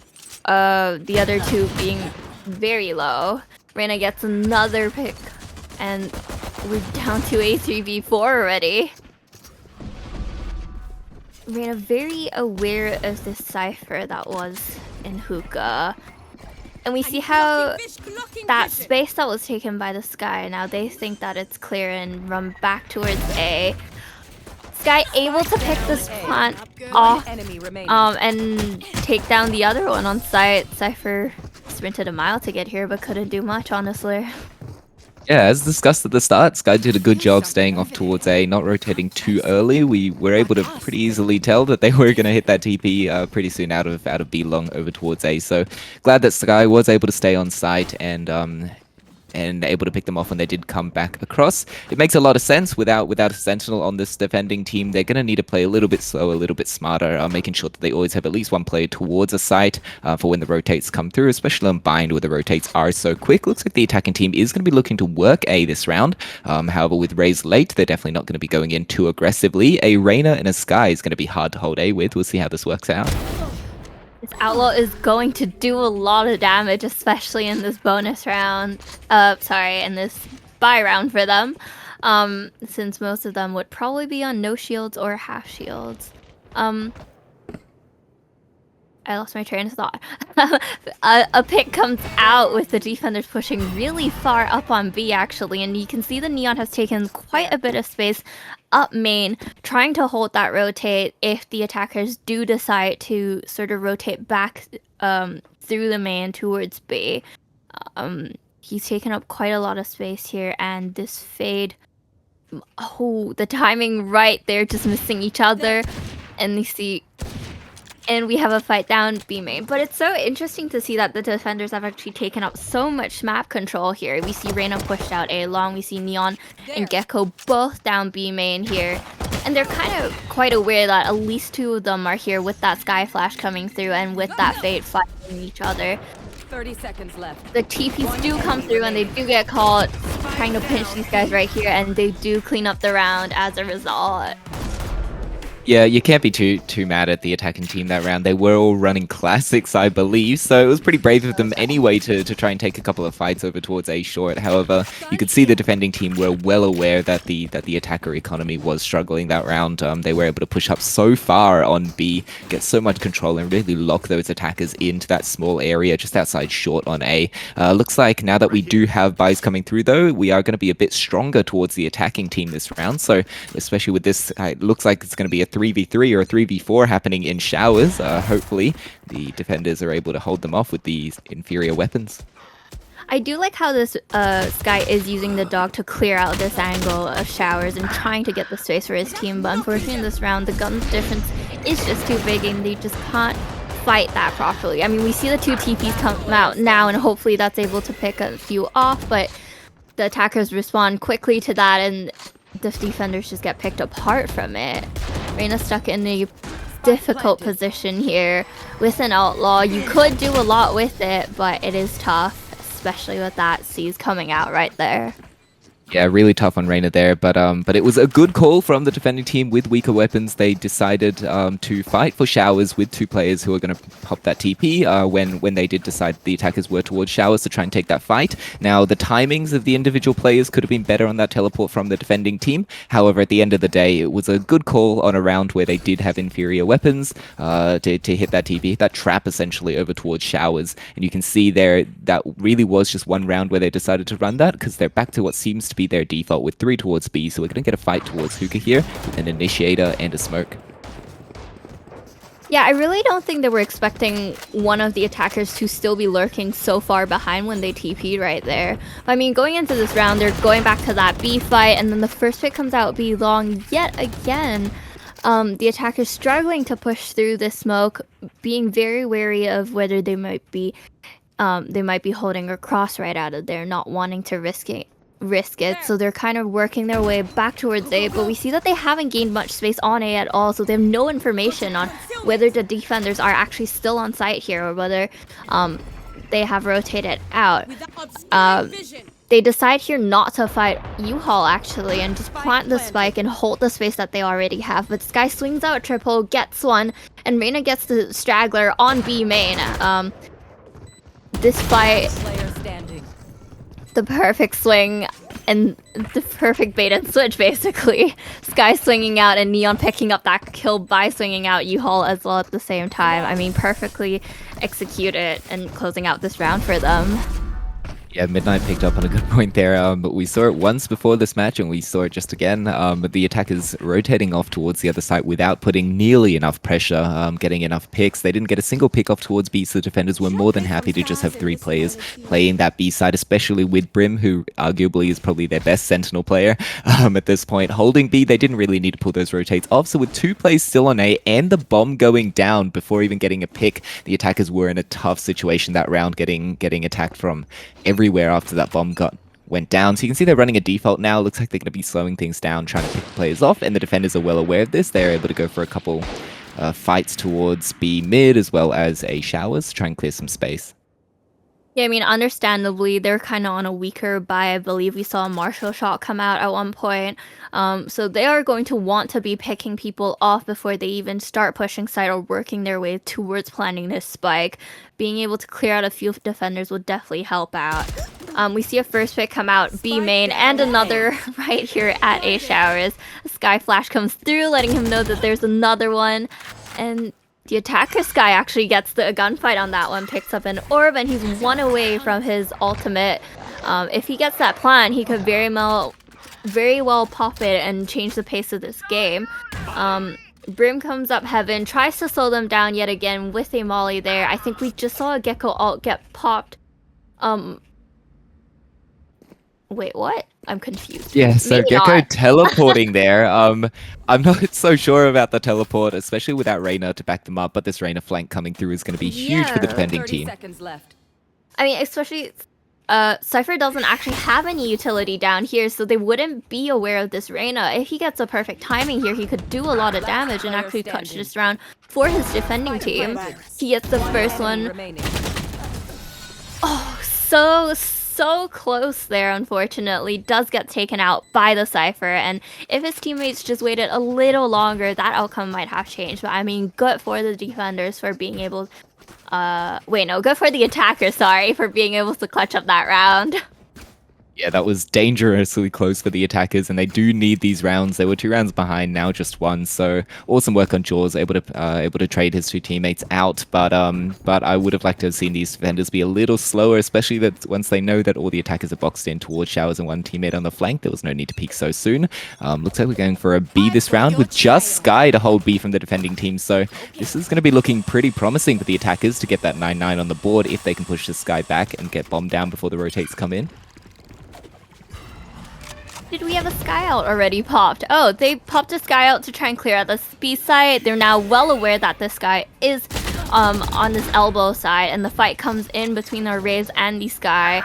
the other 2 being very low. Reyna gets another pick, and we're down to a 3v4 already. Reyna very aware of the Cypher that was in Hookah. And we see how that space that was taken by the Sky, now they think that it's clear and run back towards A. Sky able to pick this plant off and take down the other one on site. Cypher sprinted a mile to get here but couldn't do much, honestly. Yeah, as discussed at the start, Sky did a good job staying off towards A, not rotating too early. We were able to pretty easily tell that they were going to hit that TP pretty soon out of B long over towards A. So glad that Sky was able to stay on site and able to pick them off when they did come back across. It makes a lot of sense. Without a Sentinel on this defending team, they're going to need to play a little bit slower, a little bit smarter, making sure that they always have at least one player towards a site for when the rotates come through, especially on Bind where the rotates are so quick. Looks like the attacking team is going to be looking to work A this round. However, with Raze late, they're definitely not going to be going in too aggressively. A Reyna and a Sky is going to be hard to hold A with. We'll see how this works out. This Outlaw is going to do a lot of damage, especially in this bonus round. In this bye round for them. since most of them would probably be on no shields or half shields. I lost my train of thought. A pick comes out with the defenders pushing really far up on B, actually, and you can see the Neon has taken quite a bit of space up main, trying to hold that rotate if the attackers do decide to sort of rotate back through the main towards B. He's taken up quite a lot of space here, and this fade... Oh, the timing right there, just missing each other, and you see... And we have a fight down B main. But it's so interesting to see that the defenders have actually taken up so much map control here. We see Reyna pushed out A long. We see Neon and Gecko both down B main here. And they're kind of quite aware that at least two of them are here with that Sky Flash coming through and with that Fate fighting each other. 30 seconds left. The TPs do come through and they do get caught trying to pinch these guys right here, and they do clean up the round as a result. Yeah, you can't be too mad at the attacking team that round. They were all running classics, I believe, so it was pretty brave of them anyway to try and take a couple of fights over towards A short. However, you could see the defending team were well aware that the attacker economy was struggling that round. They were able to push up so far on B, get so much control, and really lock those attackers into that small area just outside short on A. Looks like now that we do have buys coming through, though, we are going to be a bit stronger towards the attacking team this round. So, especially with this, it looks like it's going to be a 3v3 or a 3v4 happening in showers. Hopefully, the defenders are able to hold them off with these inferior weapons. I do like how this Sky is using the dog to clear out this angle of showers and trying to get the space for his team, but unfortunately in this round the gun's difference is just too big and they just can't fight that properly. I mean, we see the two TPs come out now and hopefully that's able to pick a few off, but the attackers respond quickly to that and the defenders just get picked apart from it. Reyna's stuck in a difficult position here with an outlaw. You could do a lot with it, but it is tough, especially with that C's coming out right there. Yeah, really tough on Reyna there, but it was a good call from the defending team with weaker weapons. They decided to fight for showers with two players who are going to pop that TP when they did decide the attackers were towards showers to try and take that fight. Now, the timings of the individual players could have been better on that teleport from the defending team. However, at the end of the day, it was a good call on a round where they did have inferior weapons to hit that TP, that trap essentially over towards showers. And you can see there that really was just one round where they decided to run that because they're back to what seems to be their default with 3 towards B, so we're going to get a fight towards Hookah here, with an initiator and a smoke. Yeah, I really don't think they were expecting one of the attackers to still be lurking so far behind when they TP'd right there. I mean, going into this round, they're going back to that B fight, and then the first pick comes out B long yet again. The attackers struggling to push through this smoke, being very wary of whether they might be holding a cross right out of there, not wanting to risk it, so they're kind of working their way back towards A, but we see that they haven't gained much space on A at all, so they have no information on whether the defenders are actually still on site here or whether they have rotated out. They decide here not to fight U-Haul actually and just plant the spike and hold the space that they already have, but Sky swings out triple, gets one, and Reyna gets the straggler on B main. This fight, the perfect swing and the perfect bait and switch basically. Sky swinging out and Neon picking up that kill by swinging out U-Haul as well at the same time. I mean, perfectly executed and closing out this round for them. Yeah, Midnight picked up on a good point there, but we saw it once before this match and we saw it just again. But the attackers rotating off towards the other side without putting nearly enough pressure, getting enough picks. They didn't get a single pick off towards B, so the defenders were more than happy to just have 3 players playing that B side, especially with Brim, who arguably is probably their best Sentinel player at this point. Holding B, they didn't really need to pull those rotates off, so with 2 plays still on A and the bomb going down before even getting a pick, the attackers were in a tough situation that round, getting attacked from everywhere after that bomb went down. So you can see they're running a default now. Looks like they're going to be slowing things down, trying to pick the players off, and the defenders are well aware of this. They're able to go for a couple fights towards B mid as well as A showers to try and clear some space. Yeah, I mean, understandably, they're kind of on a weaker buy. I believe we saw a Marshall shot come out at one point. So they are going to want to be picking people off before they even start pushing side or working their way towards planting this spike. Being able to clear out a few defenders will definitely help out. We see a first pick come out B main and another right here at A showers. A Sky Flash comes through, letting him know that there's another one. And the attacker Sky actually gets the gunfight on that one, picks up an orb, and he's one away from his ultimate. If he gets that plant, he could very well pop it and change the pace of this game. Brim comes up heaven, tries to slow them down yet again with a molly there. I think we just saw a Gecko ult get popped. Wait, what? I'm confused. Yeah, so Maybe Gecko not. teleporting there. I'm not so sure about the teleport, especially without Reyna to back them up, but this Reyna flank coming through is going to be huge for the Yeah. defending 30 team. seconds left. I mean, especially Cypher doesn't actually have any utility down here, so they wouldn't be aware of this Reyna. If he gets a perfect timing here, he could do a lot of damage and actually clutch this round for his defending team. He gets the first one. Remaining. Oh, so close there, unfortunately. Does get taken out by the Cypher, and if his teammates just waited a little longer, that outcome might have changed. But I mean, good for the defenders for being able good for the attacker, sorry, for being able to clutch up that round. Yeah, that was dangerously close for the attackers, and they do need these rounds. They were 2 rounds behind, now just 1. So awesome work on Jaws, able to trade his 2 teammates out. But I would have liked to have seen these defenders be a little slower, especially that once they know that all the attackers are boxed in towards showers and 1 teammate on the flank. There was no need to peek so soon. Looks like we're going for a B this round with just Sky to hold B from the defending team. So this is going to be looking pretty promising for the attackers to get that 9-9 on the board if they can push the Sky back and get bombed down before the rotates come in. Did we have a Sky out already popped? Oh, they popped a Sky out to try and clear out the B side. They're now well aware that this guy is on this elbow side, and the fight comes in between the Rays and the Sky,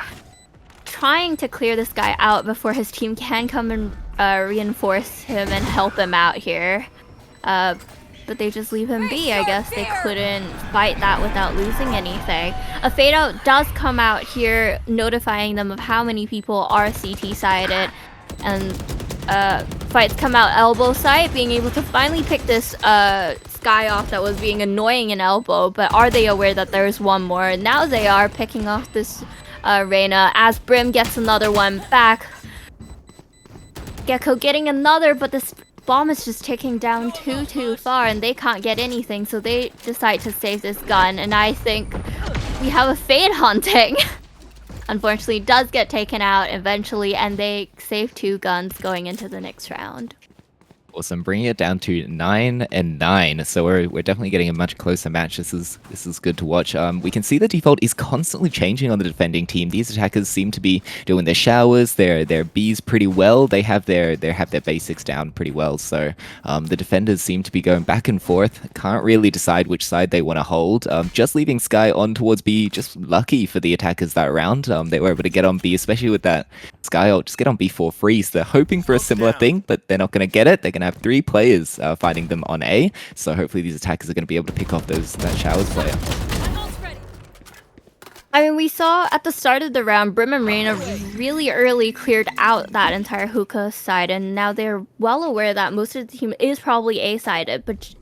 trying to clear this guy out before his team can come and reinforce him and help him out here. But they just leave him be. I guess they couldn't fight that without losing anything. A fade out does come out here, notifying them of how many people are CT sided. And fights come out elbow side, being able to finally pick this Sky off that was being annoying in elbow. But are they aware that there's one more? Now they are picking off this Reyna as Brim gets another one back. Gecko getting another, but this bomb is just ticking down too far, and they can't get anything, so they decide to save this gun. And I think we have a fade hunting. Unfortunately, does get taken out eventually, and they save 2 guns going into the next round. Awesome, bringing it down to 9-9. So we're definitely getting a much closer match. This is good to watch. We can see the default is constantly changing on the defending team. These attackers seem to be doing their showers, their Bs pretty well. They have their basics down pretty well. So the defenders seem to be going back and forth. Can't really decide which side they want to hold. Just leaving Sky on towards B. Just lucky for the attackers that round. They were able to get on B, especially with that Sky ult. Just get on B for free. So they're hoping for a similar thing, but they're not going to get it. They're going to have 3 players fighting them on A, so hopefully these attackers are going to be able to pick off that showers player. I mean, we saw at the start of the round, Brim and Reyna really early cleared out that entire hookah side, and now they're well aware that most of the team is probably A-sided, but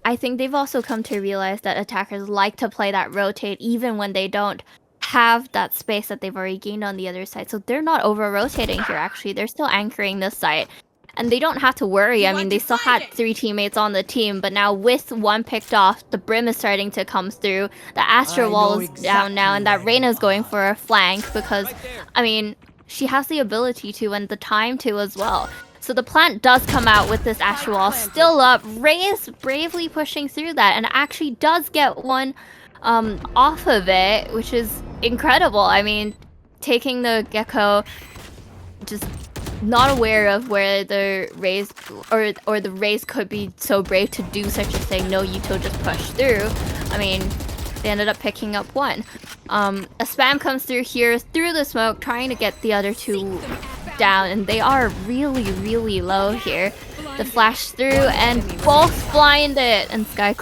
I think they've also come to realize that attackers like to play that rotate even when they don't have that space that they've already gained on the other side. So they're not over-rotating here, actually. They're still anchoring this side. And they don't have to worry. I mean, they still had 3 teammates on the team, but now with 1 picked off, the Brim is starting to come through. The Astro Wall is down now, and that Reyna's going for a flank because, I mean, she has the ability to and the time to as well. So the plant does come out with this Astro Wall still up. Ray is bravely pushing through that and actually does get one off of it, which is incredible. I mean, taking the Gecko, just not aware of where the Rays or the Rays could be so brave to do such a thing. No, Yuto just pushed through. I mean, they ended up picking up 1. A spam comes through here through the smoke, trying to get the other 2 down, and they are really low here. The flash through and both blinded, and Sky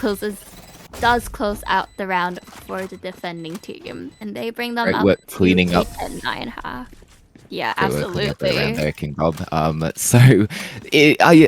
does close out the round for the defending team, and they bring them Great up work to cleaning up. 9.5. Yeah, Great work cleaning up that absolutely. round there, King Bob.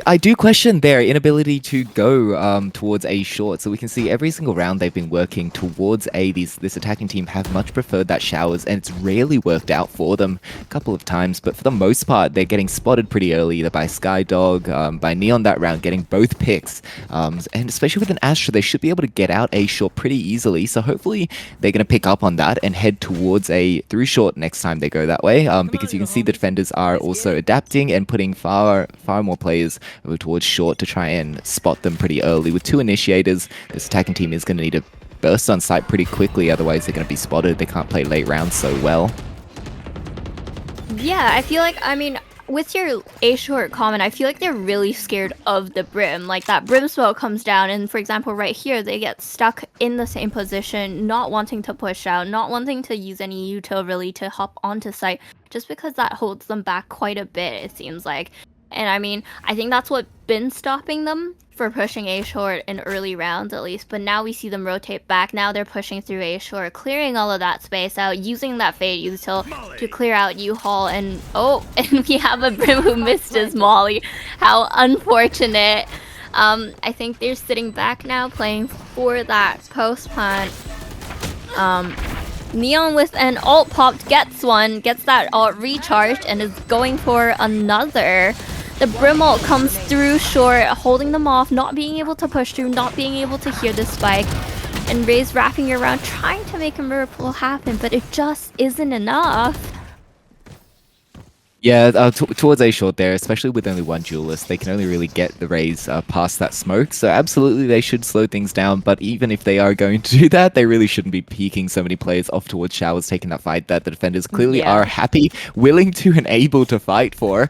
I do question their inability to go towards A short. So we can see every single round they've been working towards A. This attacking team have much preferred that showers, and it's rarely worked out for them a couple of times. But for the most part, they're getting spotted pretty early, either by Skydog, by Neon that round, getting both picks. And especially with an Astra, they should be able to get out A short pretty easily. So hopefully they're going to pick up on that and head towards A through short next time they go that way. Because you can see the defenders are also adapting and putting far more players over towards short to try and spot them pretty early. With 2 initiators, this attacking team is going to need to burst on site pretty quickly, otherwise they're going to be spotted. They can't play late rounds so well. Yeah, I feel like, I mean, with your A short comment, I feel like they're really scared of the brim. Like that brim smoke comes down, and for example, right here, they get stuck in the same position, not wanting to push out, not wanting to use any util really to hop onto site, just because that holds them back quite a bit, it seems like. And I mean, I think that's what's been stopping them for pushing A short in early rounds at least. But now we see them rotate back. Now they're pushing through A short, clearing all of that space out, using that fade util to clear out U-Haul. And oh, and we have a Brim who missed his molly. How unfortunate. I think they're sitting back now, playing for that post plant. Neon with an ult popped gets that ult recharged, and is going for another. The Brim ult comes through short, holding them off, not being able to push through, not being able to hear the spike. And Ray's wrapping around, trying to make a miracle happen, but it just isn't enough. Yeah, towards A short there, especially with only one duelist, they can only really get the Rays past that smoke. So absolutely, they should slow things down. But even if they are going to do that, they really shouldn't be peeking so many players off towards showers, taking that fight that the defenders clearly are happy, willing to, and able to fight for.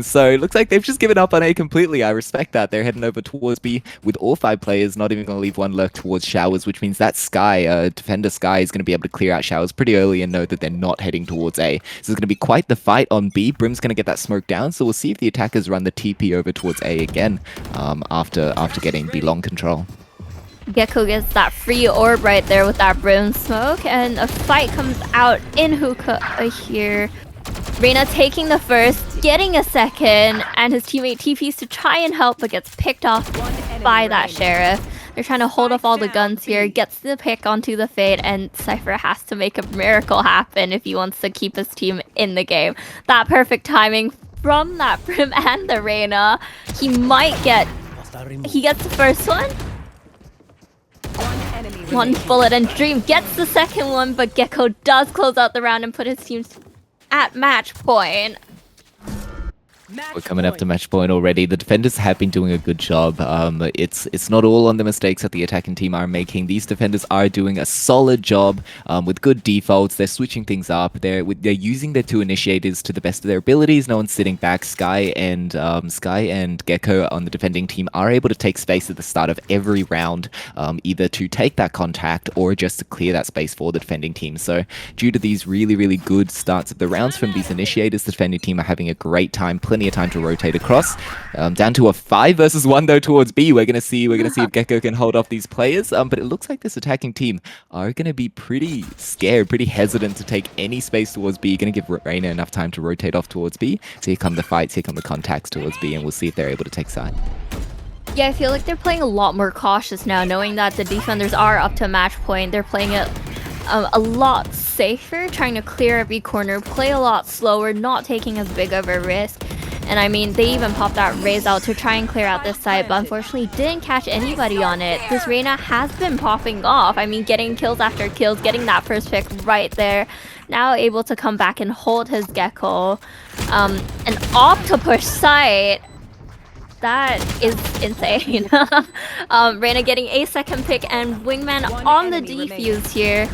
So it looks like they've just given up on A completely. I respect that. They're heading over towards B with all 5 players, not even going to leave one lurk towards showers, which means that Sky, defender Sky, is going to be able to clear out showers pretty early and know that they're not heading towards A. So it's going to be quite the fight on B. Brim's going to get that smoke down, so we'll see if the attackers run the TP over towards A again after getting B long control. Gecko gets that free orb right there with that Brim smoke, and a fight comes out in hookah here. Reyna taking the first, getting a second, and his teammate TPs to try and help, but gets picked off by that Sheriff. They're trying to hold off all the guns here, gets the pick onto the Fade, and Cypher has to make a miracle happen if he wants to keep his team in the game. That perfect timing from that Brim and the Reyna. He gets the first one. One bullet, and Dream gets the second one, but Gecko does close out the round and put his team at match point. We're coming up to match point already. The defenders have been doing a good job. It's not all on the mistakes that the attacking team are making. These defenders are doing a solid job with good defaults. They're switching things up. They're using their 2 initiators to the best of their abilities. No one's sitting back. Sky and Gecko on the defending team are able to take space at the start of every round, either to take that contact or just to clear that space for the defending team. So due to these really good starts of the rounds from these initiators, the defending team are having a great time. Plenty of time to rotate across. Down to a 5 versus 1 though towards B. We're gonna see if Gecko can hold off these players. But it looks like this attacking team are gonna be pretty scared, pretty hesitant to take any space towards B. Gonna give Reyna enough time to rotate off towards B. So here come the fights, here come the contacts towards B, and we'll see if they're able to take side. Yeah, I feel like they're playing a lot more cautious now, knowing that the defenders are up to match point. They're playing it a lot safer, trying to clear every corner, play a lot slower, not taking as big of a risk. And I mean, they even popped that Raze out to try and clear out this side, but unfortunately didn't catch anybody on it. This Reyna has been popping off. I mean, getting kills after kills, getting that first pick right there. Now able to come back and hold his Gecko. An octopus sight. That is insane. Reyna getting a second pick, and Wingman on the defuse here.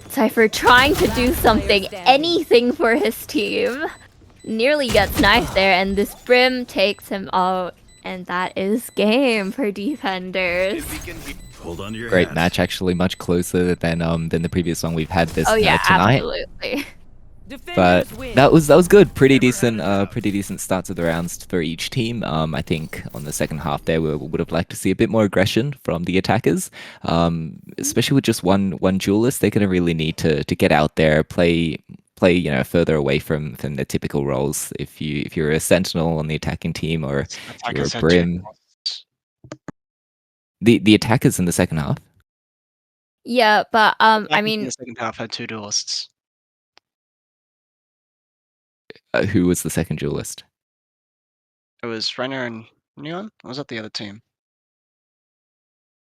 Cypher trying to do something, anything for his team. Nearly gets knifed there, and this Brim takes him out, and that is game for defenders. Great match, actually, much closer than the previous one we've had this tonight. Absolutely. But that was good. Pretty decent starts of the rounds for each team. I think on the second half there, we would have liked to see a bit more aggression from the attackers, especially with just one duelist. They're going to really need to get out there, play play, you know, further away from their typical roles. If you're a sentinel on the attacking team or you're a brim, the attackers in the second half. Yeah, but I In mean, the second half had 2 duelists. Who was the second duelist? It was Renner and Neon? Or was that the other team?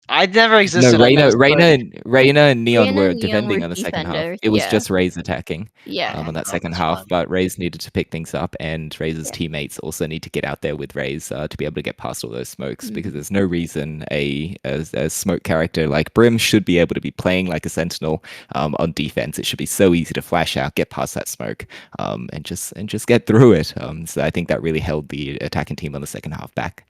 I never existed No, on this, but Reyna and Neon Reyna were and Neon were defending on the second half. defenders, It was yeah. just Raze attacking Yeah. on that Oh, second that's half, fine. but Raze needed to pick things up, and Raze's Yeah. teammates also need to get out there with Raze to be able to get past all those smokes, Mm. because there's no reason a smoke character like Brim should be able to be playing like a sentinel on defense. It should be so easy to flash out, get past that smoke, and just get through it. So I think that really held the attacking team on the second half back.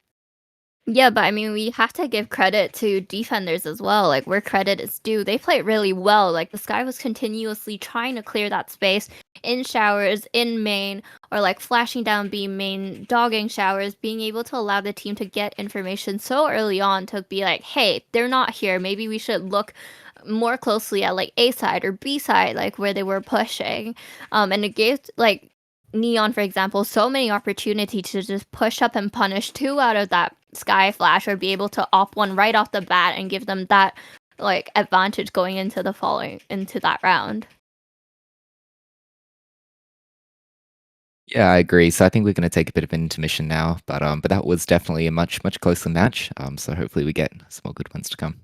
Yeah, but I mean, we have to give credit to defenders as well. Like, where credit is due, they played really well. Like, the Sky was continuously trying to clear that space in showers, in main, or like flashing down B main, dogging showers, being able to allow the team to get information so early on to be like, hey, they're not here. Maybe we should look more closely at like A side or B side, like where they were pushing. And it gave like Neon, for example, so many opportunities to just push up and punish 2 out of that Sky Flash, or be able to op 1 right off the bat and give them that like advantage going into that round. Yeah, I agree. So I think we're going to take a bit of an intermission now, but that was definitely a much closer match. So hopefully we get some more good ones to come.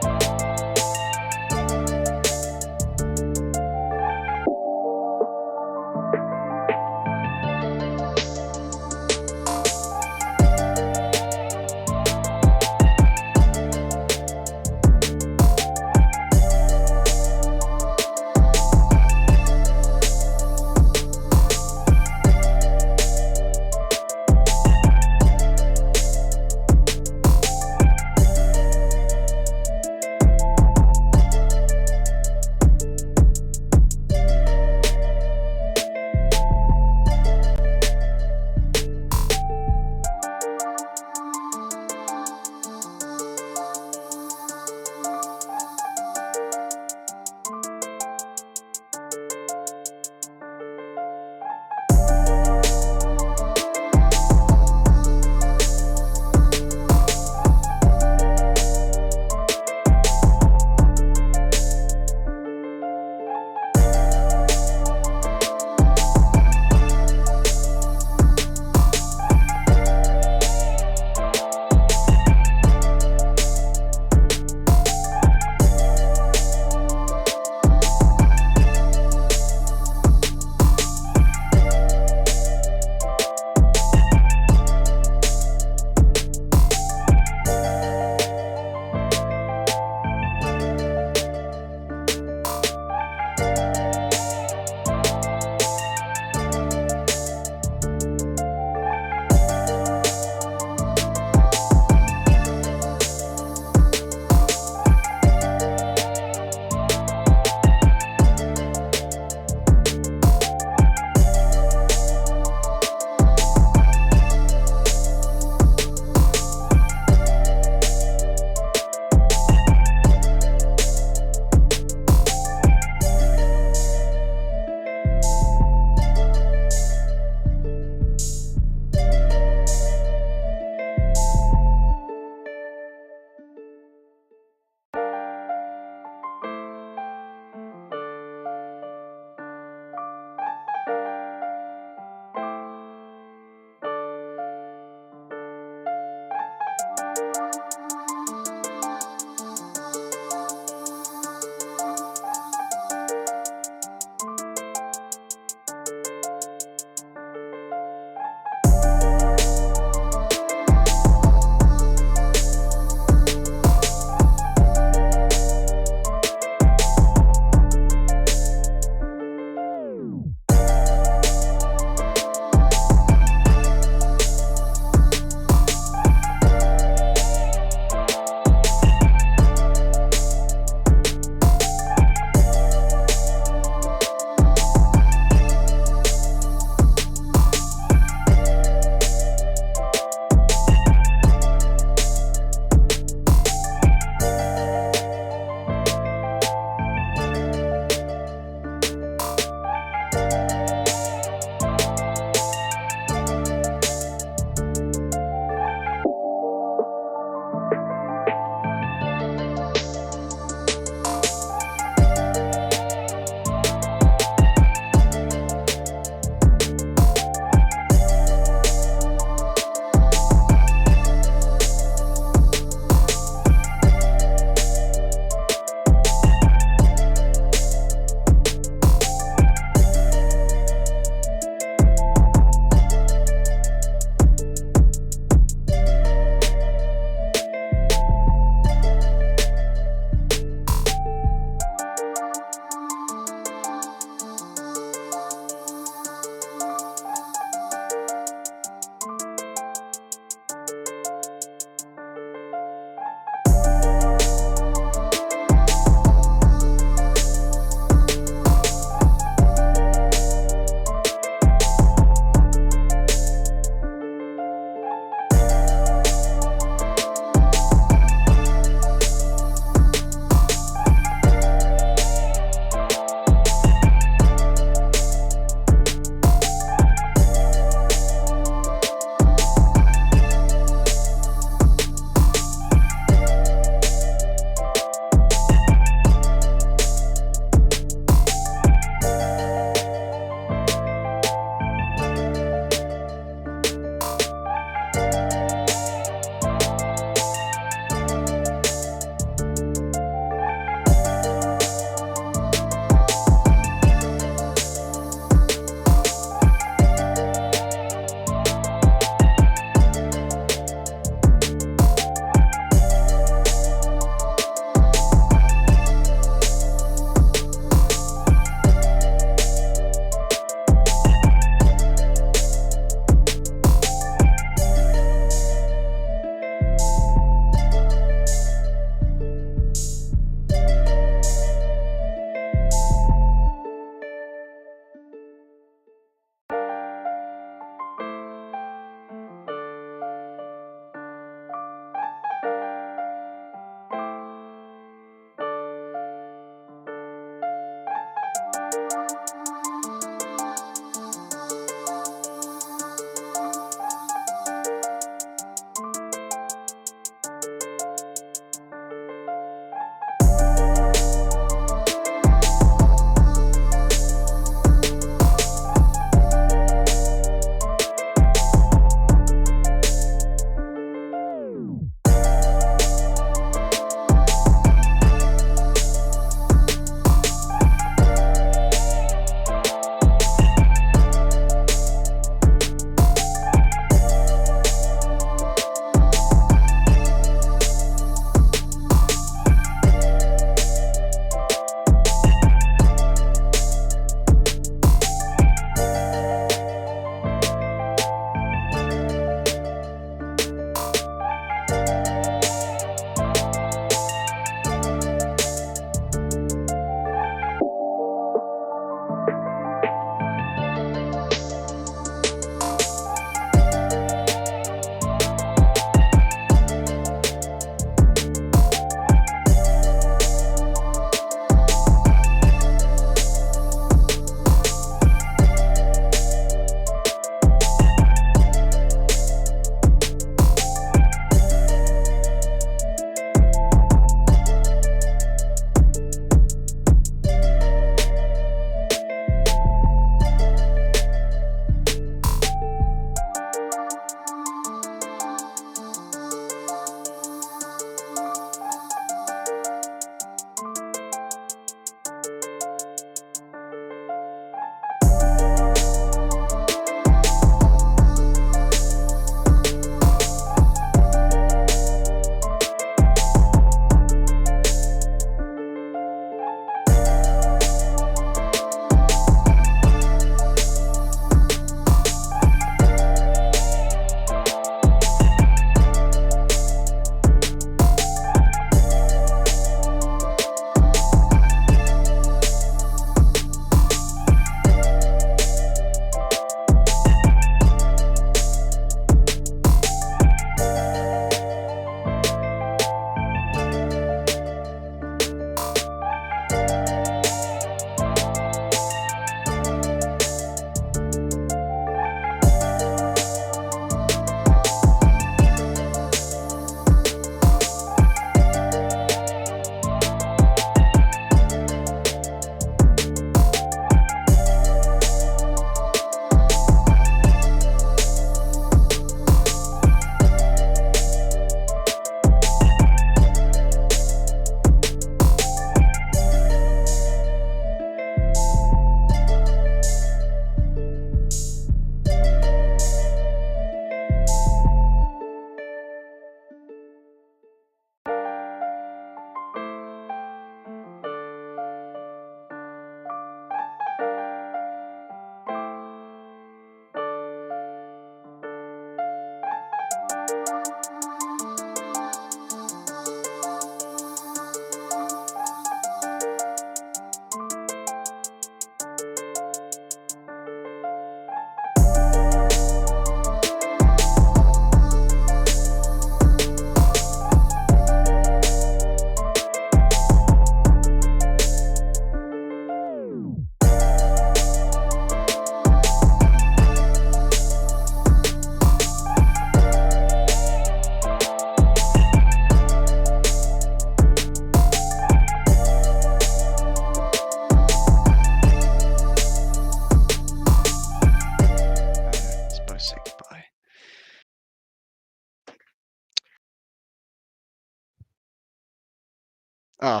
Oh,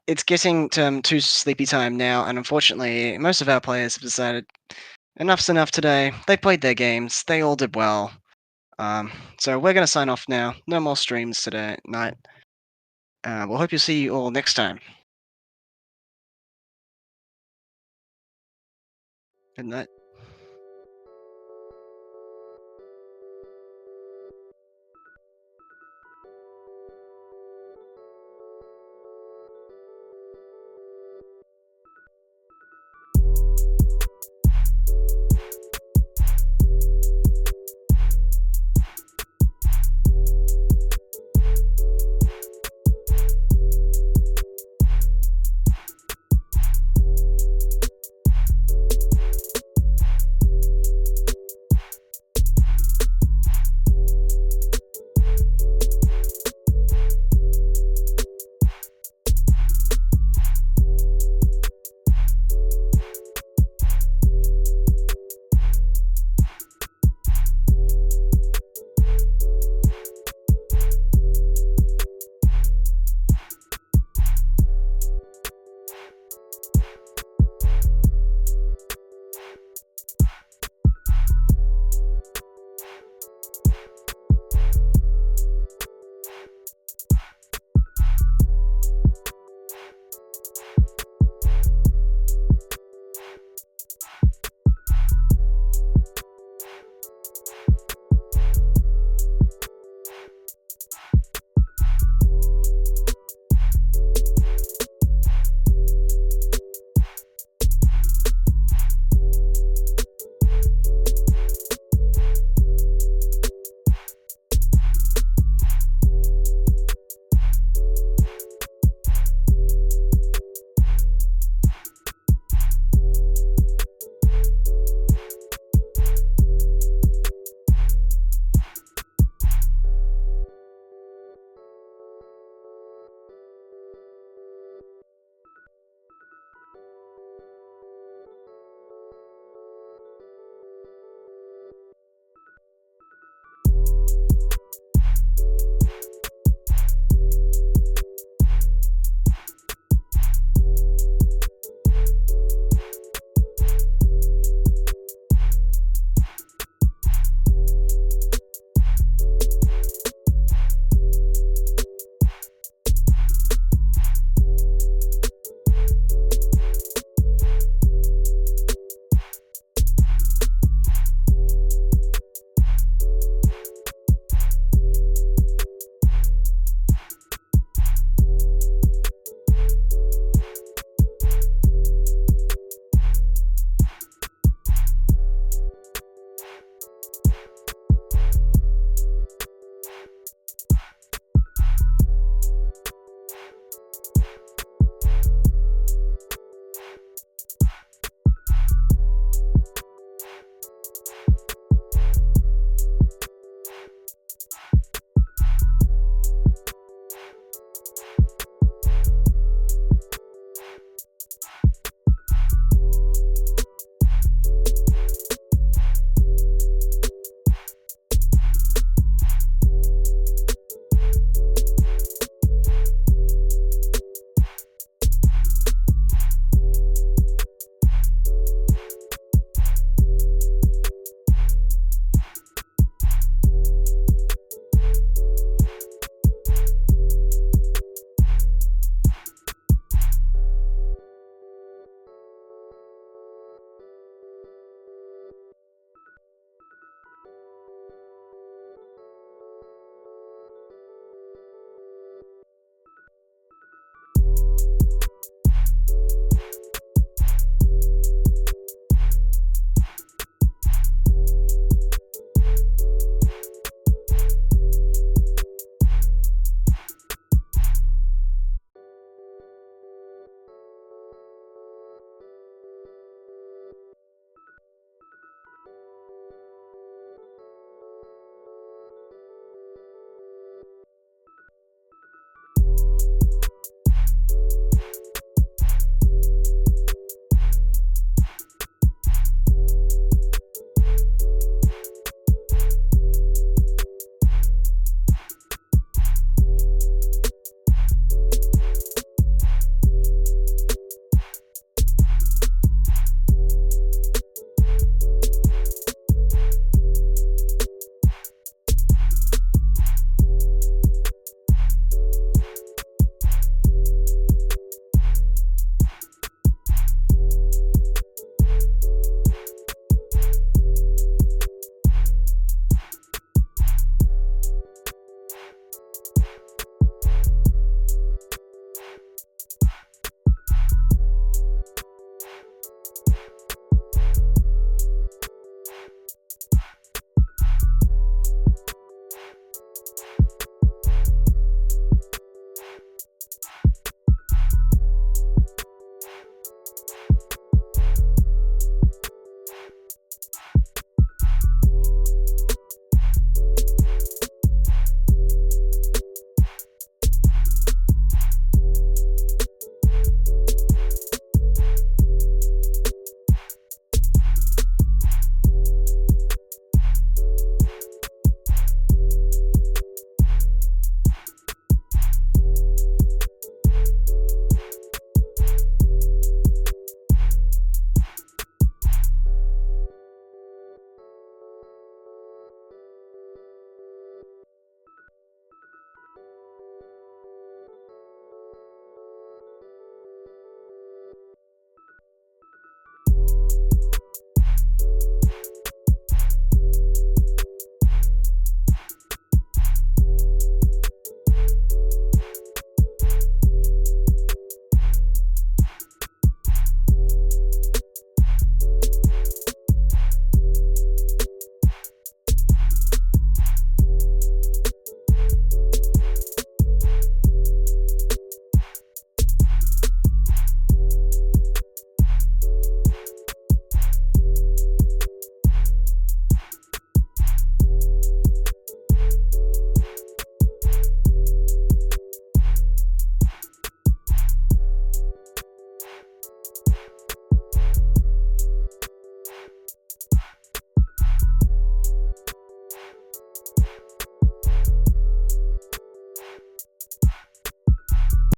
it's getting to sleepy time now, and unfortunately, most of our players have decided enough's enough today. They played their games. They all did well. So we're gonna sign off now. No more streams today night. We'll hope you see you all next time. Good night.